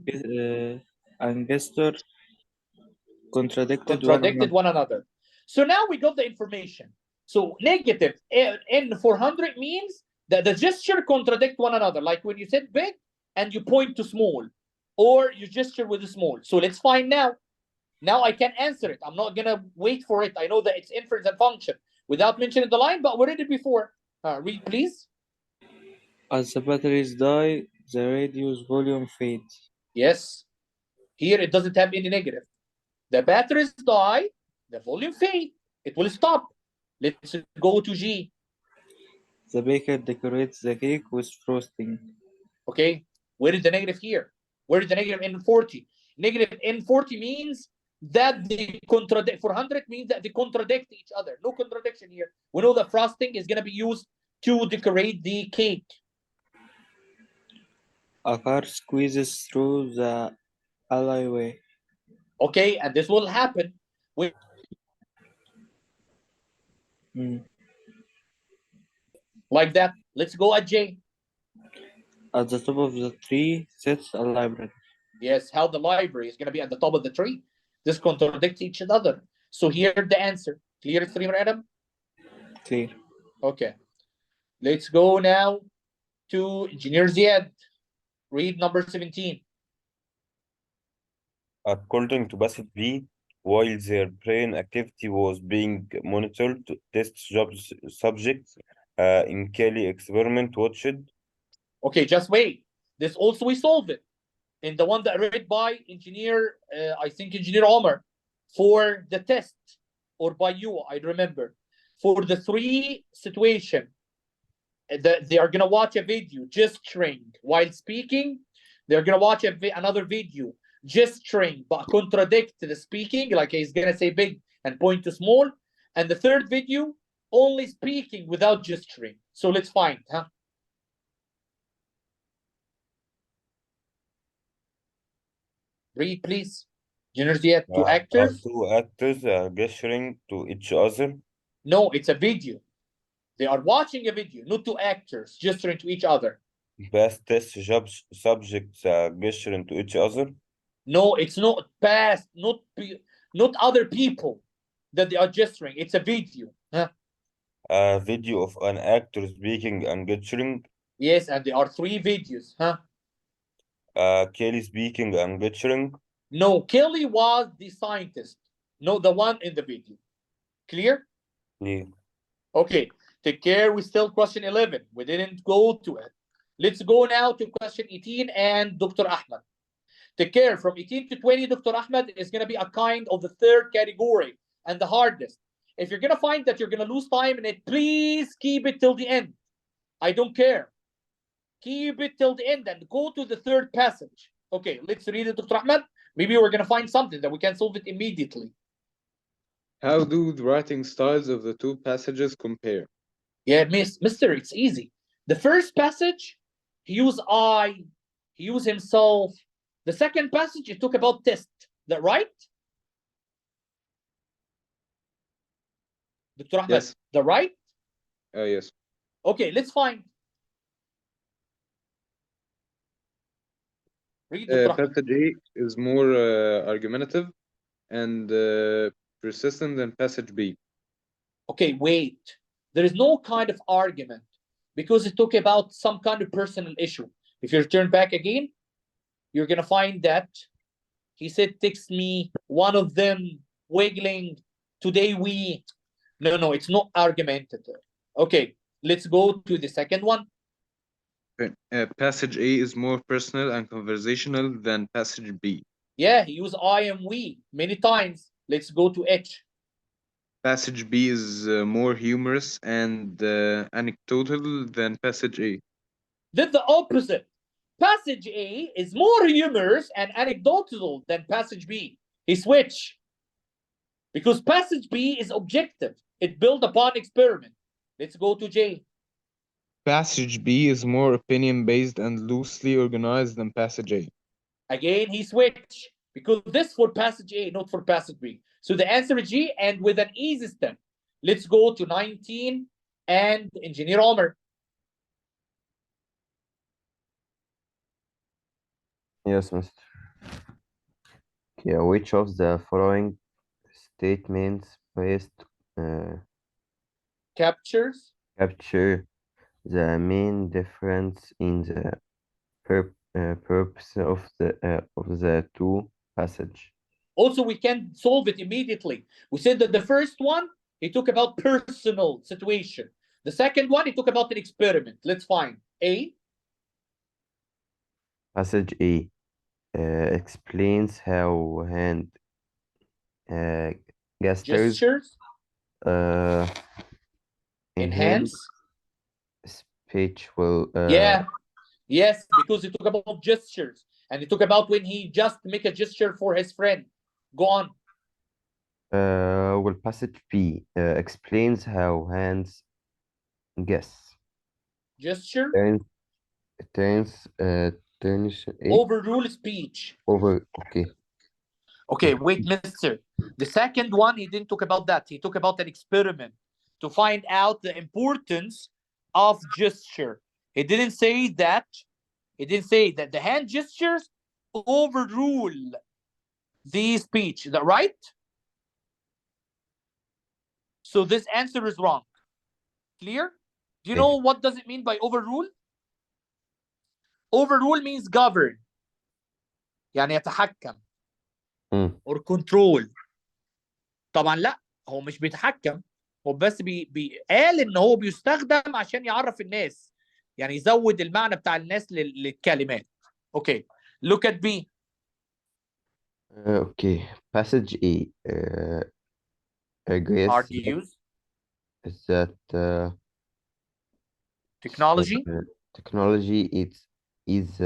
gesture contradicted one another. So now we got the information. So negative N400 means that the gesture contradict one another. Like when you said big and you point to small, or you gesture with the small. So let's find now. Now I can answer it. I'm not gonna wait for it. I know that it's inference and function without mentioning the line, but we read it before. Read, please. As the batteries die, the radio's volume fades. Yes. Here it doesn't have any negative. The batteries die, the volume fade. It will stop. Let's go to G. The baker decorates the cake with frosting. Okay. Where is the negative here? Where is the negative N40? Negative N40 means that they contradict. 400 means that they contradict each other. No contradiction here. We know that frosting is going to be used to decorate the cake. A car squeezes through the alleyway. Okay, and this will happen. Like that. Let's go at J. At the top of the tree sits a library. Yes, how the library is going to be at the top of the tree. This contradicts each other. So here the answer. Clear, Streamer Adam? Clear. Okay. Let's go now to Engineer Ziad. Read number 17. According to passage B, while their brain activity was being monitored, test subjects in Kelly experiment watched. Okay, just wait. This also we solved it in the one that read by Engineer, I think Engineer Omar, for the test, or by you, I remember. For the 3 situation, they are gonna watch a video gesturing while speaking. They're gonna watch another video gesturing but contradict the speaking, like he's gonna say big and point to small. And the 3rd video only speaking without gesturing. So let's find, Read, please. Generally, 2 actors. 2 actors gesturing to each other. No, it's a video. They are watching a video, not 2 actors gesturing to each other. Past test subjects gesturing to each other. No, it's not past, not other people that they are gesturing. It's a video. Huh? A video of an actor speaking and gesturing. Yes, and there are 3 videos. Huh? Kelly speaking and gesturing. No, Kelly was the scientist. No, the one in the video. Clear? Yeah. Okay, take care. We still question 11. We didn't go to it. Let's go now to question 18 and Dr. Ahmed. Take care. From 18 to 20, Dr. Ahmed is going to be a kind of the 3rd category and the hardest. If you're going to find that you're going to lose time in it, please keep it till the end. I don't care. Keep it till the end and go to the 3rd passage. Okay, let's read it, Dr. Ahmed. Maybe we're going to find something that we can solve it immediately. How do the writing styles of the 2 passages compare? Yeah, mister, it's easy. The first passage, he used I, he used himself. The second passage, it talk about test. That right? Dr. Ahmed, Yes. the right? Yes. Okay, let's find. Read Dr. Ahmed. Passage A is more argumentative and persistent than passage B. Okay, wait. There is no kind of argument because it talk about some kind of personal issue. If you turn back again, you're gonna find that he said, text me, one of them wiggling, today we. No, it's not argumentative. Okay, let's go to the second one. Passage A is more personal and conversational than passage B. Yeah, he used I and we many times. Let's go to H. Passage B is more humorous and anecdotal than passage A. Did the opposite. Passage A is more humorous and anecdotal than passage B. He switched. Because passage B is objective. It built upon experiment. Let's go to J. Passage B is more opinion-based and loosely organized than passage A. Again, he switched. Because this for passage A, not for passage B. So the answer is G, and with an easy step. Let's go to 19 and Engineer Omer. Yes, Mr. Okay, which of the following statements best Captures. capture the main difference in the purpose of the 2 passage? Also, we can solve it immediately. We said that the first one, he talked about personal situation. The second one, he talked about an experiment. Let's find A. Passage A explains how hand gestures Gestures. enhance Enhance. speech will Yeah. Yes, because he talked about gestures. And he talked about when he just make a gesture for his friend. Go on. well, passage B explains how hands Gesture. turns Overrule speech. over. Okay. Okay, wait, mister. The second one, he didn't talk about that. He talked about an experiment to find out the importance of gesture. He didn't say that. He didn't say that the hand gestures overrule the speech. Is that right? So this answer is wrong. Clear? Do you know what does it mean by overrule? Overrule means govern. يعني يتحكم. or control. طبعا لا، هو مش بيتحكم، هو بس قال ان هو بيستخدم عشان يعرف الناس، يعني يزود المعنى بتاع الناس للكلمات. Okay, look at B. Okay, passage A agrees Argues that technology is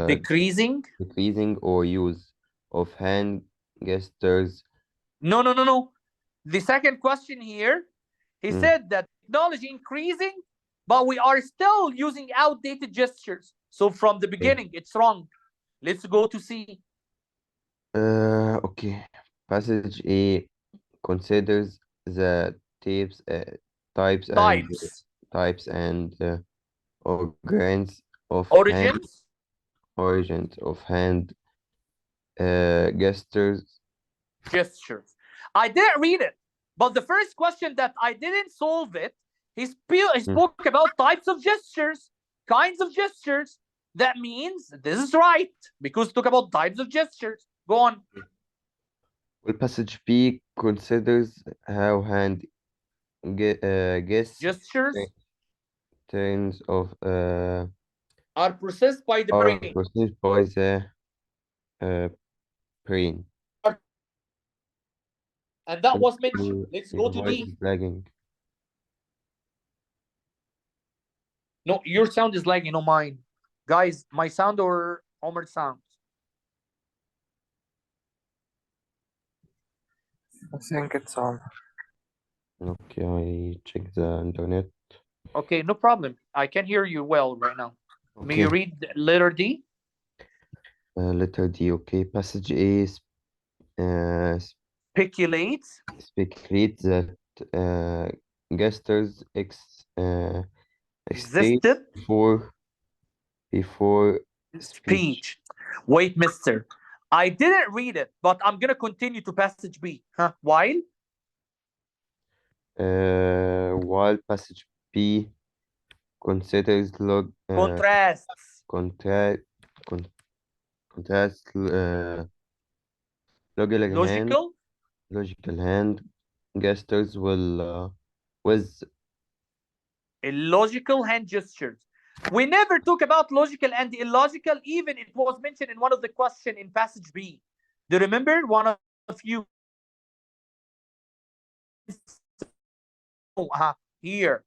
decreasing or use of hand gestures. No. The second question here, he said that technology increasing, but we are still using outdated gestures. So from the beginning, it's wrong. Let's go to C. Okay, passage A considers the types and origins of hand gestures. Gestures. I didn't read it, but the first question that I didn't solve it, he spoke about types of gestures, kinds of gestures. That means this is right because talk about types of gestures. Go on. Will passage B considers how hand Gestures turns of are processed by the are brain. processed by the brain. And that was mentioned. Let's go to D. Lagging. No, your sound is lagging, no mine. Guys, my sound or Omer's sound? I think it's on. Okay, I check the internet. Okay, no problem. I can hear you well right now. May Okay, you read letter D? letter D. Okay, passage A is Speculates. speculate that gestures existed Existed. before Speech. Wait, mister. I didn't read it, but I'm going to continue to passage B. Huh? While passage B considers contrasts. contrast logical hand gestures will with illogical hand gestures. We never talk about logical and illogical, even it was mentioned in one of the question in passage B. Do you remember one of you? Here.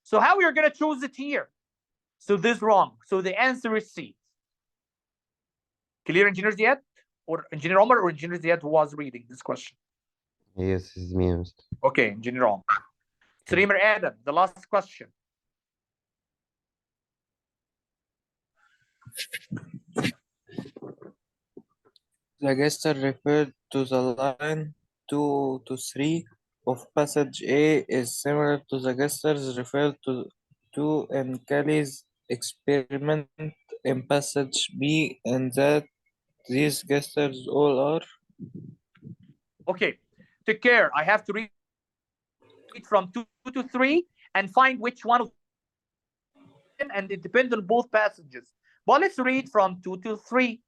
So how we are going to choose it here? So this wrong. So the answer is C. Clear, Engineer Ziad? Or Engineer Omar or Engineer Ziad who was reading this question? Yes, it's me. Okay, Engineer Omar. Streamer Adam, the last question. The gesture referred to the line 2 to 3 of passage A is similar to the gestures referred to in Kelly's experiment in passage B, and that these gestures all are. Okay, take care. I have to read from 2 to 3 and find which one of them, and it depends on both passages. But let's read from 2 to 3.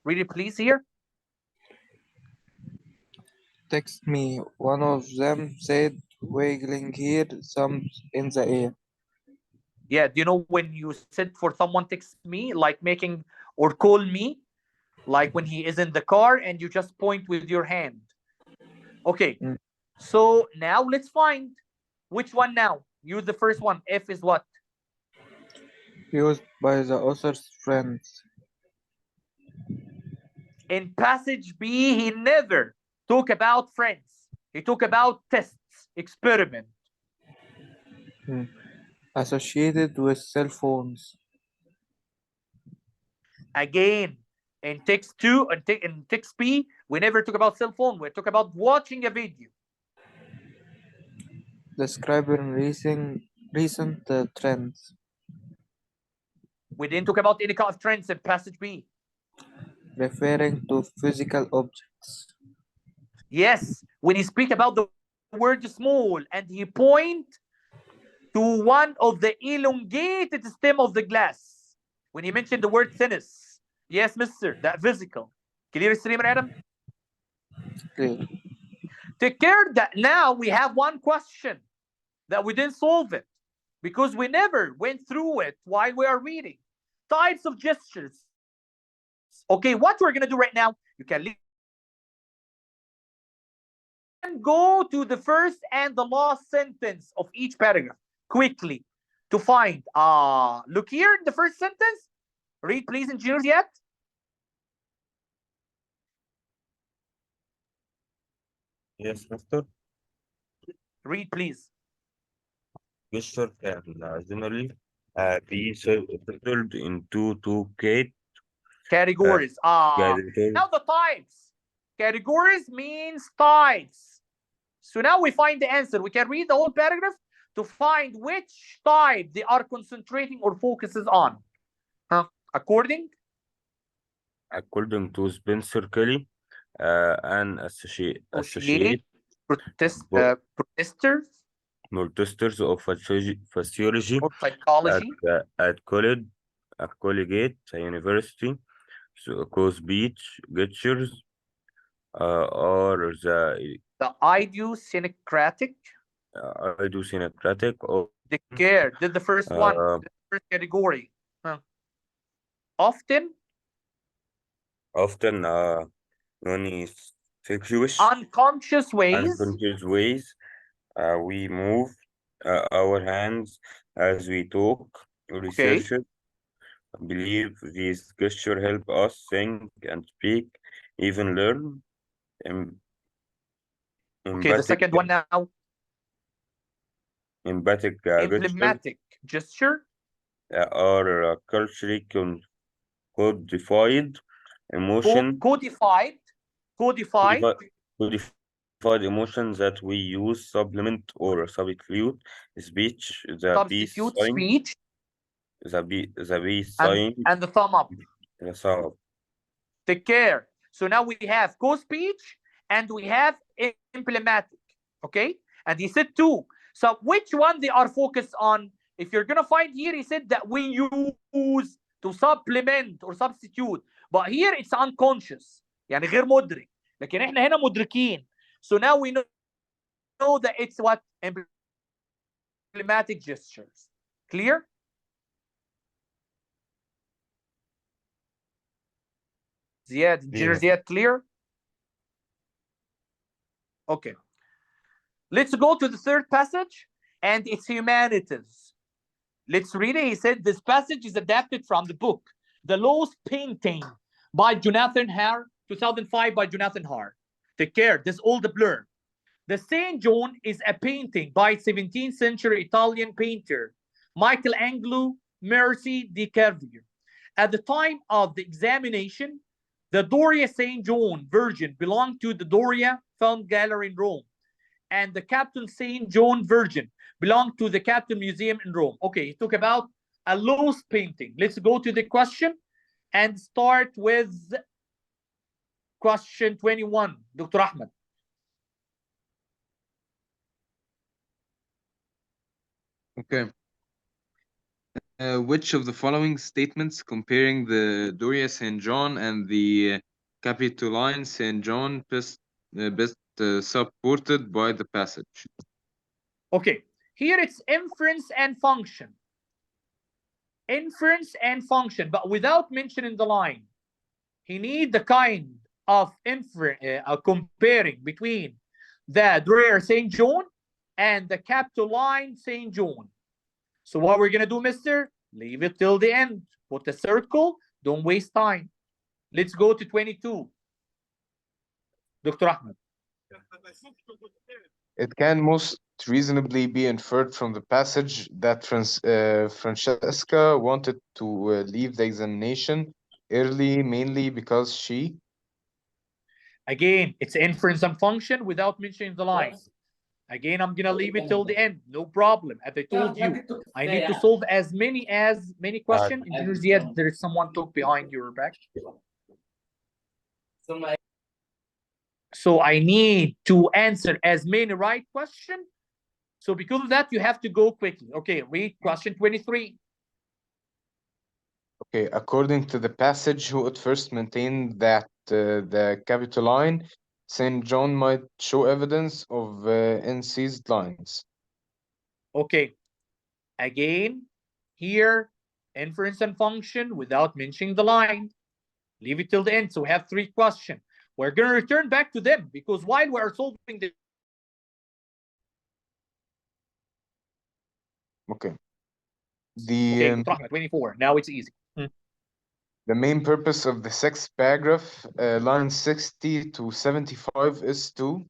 Read it, please, here. Text me. One of them said, wiggling here, thumbs in the air. Yeah, do you know when you said for someone text me, like making or call me, like when he is in the car and you just point with your hand? Okay, so now let's find which one now. Use the first one. F is what? Used by the author's friends. In passage B, he never talk about friends. He talk about tests, experiment. Associated with cell phones. Again, in text 2 and in text B, we never talk about cell phone. We talk about watching a video. Describing recent trends. We didn't talk about any kind of trends in passage B. Referring to physical objects. Yes, when he speak about the word small and he point to one of the elongated stem of the glass. When he mentioned the word thinness. Yes, mister, that physical. Clear, streamer Adam? Clear. Take care that now we have one question that we didn't solve it because we never went through it while we are reading. Types of gestures. Okay, what we're going to do right now, you can leave and go to the first and the last sentence of each paragraph quickly to find. Look here in the first sentence. Read, please, Engineer Ziad. Yes, Master. Read, please. Gesture can generally be settled into two Categories. categories. Now the types. Categories means types. So now we find the answer. We can read the whole paragraph to find which type they are concentrating or focuses on. According according to Spencer Kelly, an associate protesters protesters of physiology or psychology. at Collegiate University, so co-speech gestures are The idiosyncratic. idiosyncratic of The care. Did the first one. uh, The first category. Huh. Often often non-infectious unconscious ways. unconscious ways. We move our hands as we talk. Okay. Researchers believe these gestures help us think and speak, even learn. Em- Okay. The Empathic, second one now. empathic gestures Emblematic gesture. are culturally codified emotion, Codified. codified, codified emotions that we use supplement or substitute speech. Substitute speech. The peace And sign, the thumb up. the sound. Take care. So now we have co-speech and we have emblematic. Okay. And he said two. So which one they are focused on? If you're gonna find here, he said that we use to supplement or substitute. But here it's unconscious. يعني غير مدرك. لكن احنا هنا مدركين. So now we know that it's what? Emblematic gestures. Clear? Ziad, Engineer Yeah. Ziad, clear? Okay. Let's go to the third passage, and it's humanities. Let's read it. He said this passage is adapted from the book, The Lost Painting by Jonathan Harr, 2005 by Jonathan Harr. Take care, this all the blur. The St. John is a painting by 17th century Italian painter Michelangelo Mercy di Caravaggio. At the time of the examination, the Doria St. John Virgin belonged to the Doria Film Gallery in Rome, and the Captain St. John Virgin belonged to the Captain Museum in Rome. Okay, he talk about a lost painting. Let's go to the question and start with question 21. Dr. Ahmed. Okay. Which of the following statements comparing the Doria St. John and the Capitoline St. John best supported by the passage? Okay, here it's inference and function. Inference and function, but without mentioning the line. He need the kind of comparing between the Doria St. John and the Capitoline St. John. So what we're gonna do, mister? Leave it till the end. Put a circle, don't waste time. Let's go to 22. Dr. Ahmed. It can most reasonably be inferred from the passage that Francesca wanted to leave the examination early, mainly because she. Again, it's inference and function without mentioning the line. Again, I'm gonna leave it till the end. No problem. As I told you, I need to solve as many questions. Engineer Ziad, there is someone talk behind your back. So I need to answer as many right questions. So because of that, you have to go quickly. Okay, read question 23. Okay, according to the passage, who at first maintained that the Capitoline St. John might show evidence of incised lines. Okay, again, here, inference and function without mentioning the line. Leave it till the end. So we have three questions. We're going to return back to them because while we're solving the. Okay. Okay, 24. Now it's easy. The main purpose of the sixth paragraph, lines 60 to 75, is to.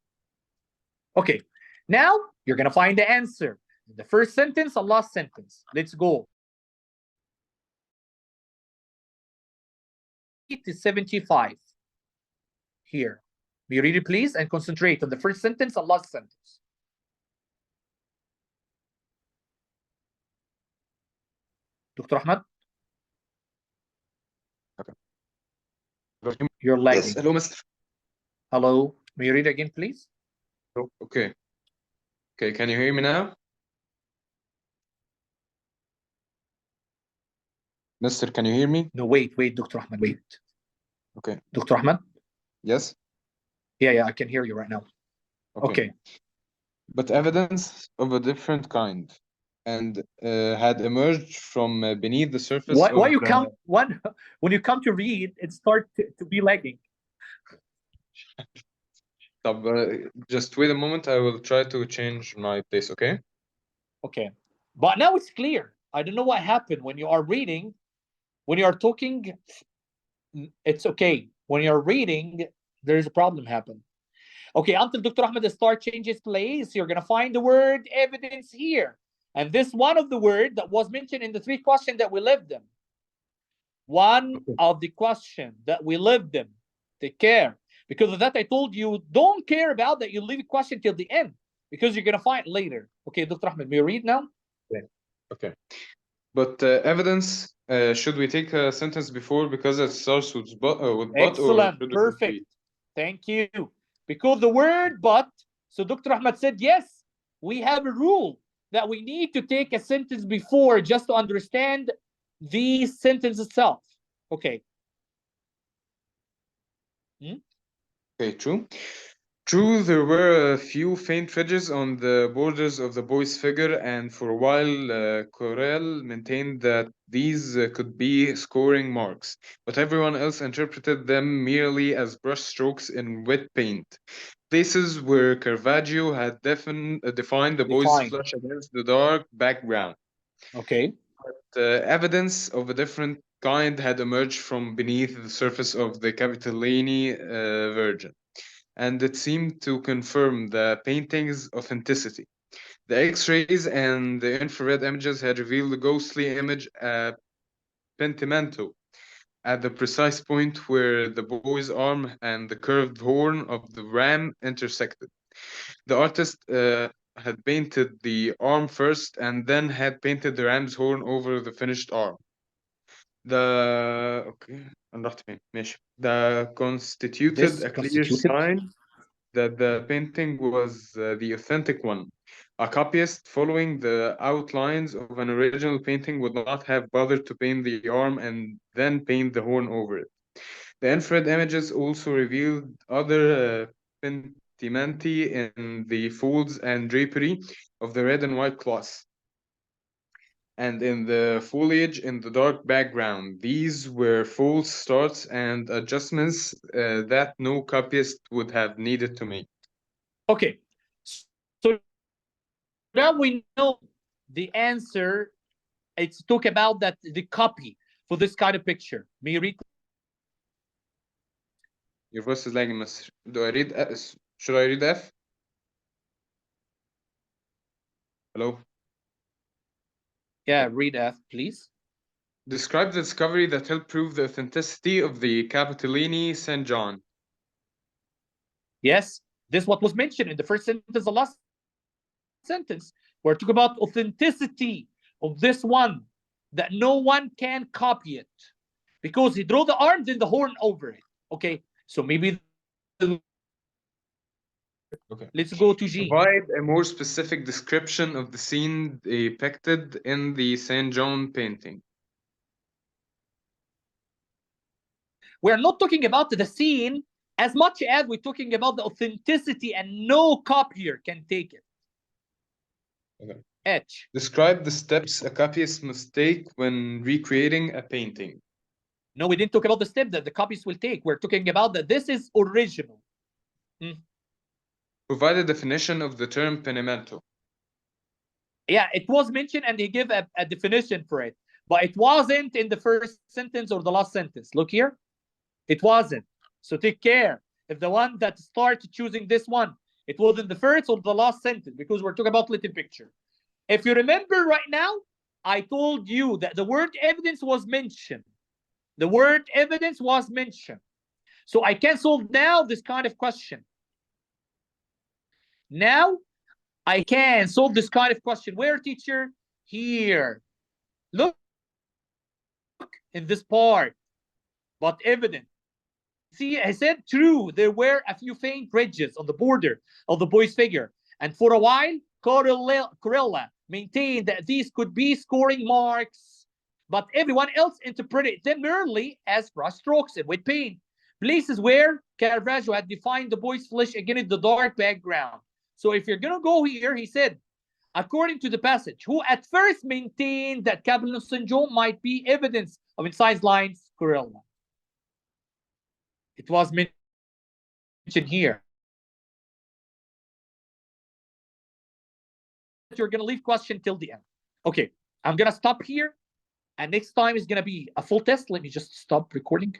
Okay, now you're going to find the answer. The first sentence and last sentence. Let's go. To 75. Here. You read it, please, and concentrate on the first sentence and last sentence. Dr. Ahmed? Okay. You're lagging. Yes, hello, Mr. Hello. May you read again, please? Okay. Okay, can you hear me now? Mister, can you hear me? No, wait, Dr. Ahmed, wait. Okay. Dr. Ahmed? Yes? Yeah, I can hear you right now. Okay. But evidence of a different kind and had emerged from beneath the surface Why of you the... come when you come to read, it starts to be lagging. Just wait a moment, I will try to change my place, okay? Okay. But now it's clear. I don't know what happened when you are reading. When you are talking, it's okay. When you're reading, there is a problem happen. Okay, until Dr. Ahmed start changes place, you're gonna find the word evidence here. And this one of the word that was mentioned in the 3 questions that we left them. One of the question that we left them. Take care. Because of that, I told you, don't care about that. You leave a question till the end because you're gonna find later. Okay, Dr. Ahmed, may you read now? Okay. But evidence, should we take a sentence before because it starts with but Excellent, or perfect. Thank you. Because the word but, so Dr. Ahmed said, yes, we have a rule that we need to take a sentence before just to understand the sentence itself. Okay. Okay, true. True, there were a few faint ridges on the borders of the boy's figure, and for a while Corel maintained that these could be scoring marks, but everyone else interpreted them merely as brush strokes in wet paint. Places where Caravaggio had defined the boy's flush against the dark background. Okay. The evidence of a different kind had emerged from beneath the surface of the Capitolini Virgin, and it seemed to confirm the painting's authenticity. The X-rays and the infrared images had revealed the ghostly image pentimento at the precise point where the boy's arm and the curved horn of the ram intersected. The artist had painted the arm first and then had painted the ram's horn over the finished arm. The constituted a clear sign that the painting was the authentic one. A copyist following the outlines of an original painting would not have bothered to paint the arm and then paint the horn over it. The infrared images also revealed other pentimenti in the folds and drapery of the red and white cloth, and in the foliage in the dark background. These were false starts and adjustments that no copyist would have needed to make. Okay. So now we know the answer. It's talk about that the copy for this kind of picture. May you read? Your voice is lagging, Mr. Do I read F? Should I read F? Hello? Yeah, read F, please. Describe the discovery that helped prove the authenticity of the Capitolini St. John. Yes, this is what was mentioned in the first sentence, the last sentence. We're talking about authenticity of this one, that no one can copy it. Because he drew the arm, then the horn over it. Okay, so maybe... Okay. Let's go to G. Provide a more specific description of the scene depicted in the St. John painting. We're not talking about the scene as much as we're talking about the authenticity, and no copier can take it. Okay. H. Describe the steps a copyist must take when recreating a painting. No, we didn't talk about the step that the copies will take. We're talking about that this is original. Provide a definition of the term pentimento. Yeah, it was mentioned and he gave a definition for it, but it wasn't in the first sentence or the last sentence. Look here. It wasn't. So take care. If the one that started choosing this one, it was in the first or the last sentence, because we're talking about little picture. If you remember right now, I told you that the word evidence was mentioned. The word evidence was mentioned. So I can solve now this kind of question. Now I can solve this kind of question. Where, teacher? Here. Look in this part. But evidence. See, I said true. There were a few faint ridges on the border of the boy's figure. And for a while, Corella maintained that these could be scoring marks, but everyone else interpreted them merely as brush strokes and with paint. Places where Caravaggio had defined the boy's flesh against the dark background. So if you're going to go here, he said, according to the passage, who at first maintained that Capello St. John might be evidence of incised lines, Corella. It was mentioned here. You're going to leave question till the end. Okay, I'm going to stop here. And next time is going to be a full test. Let me just stop recording.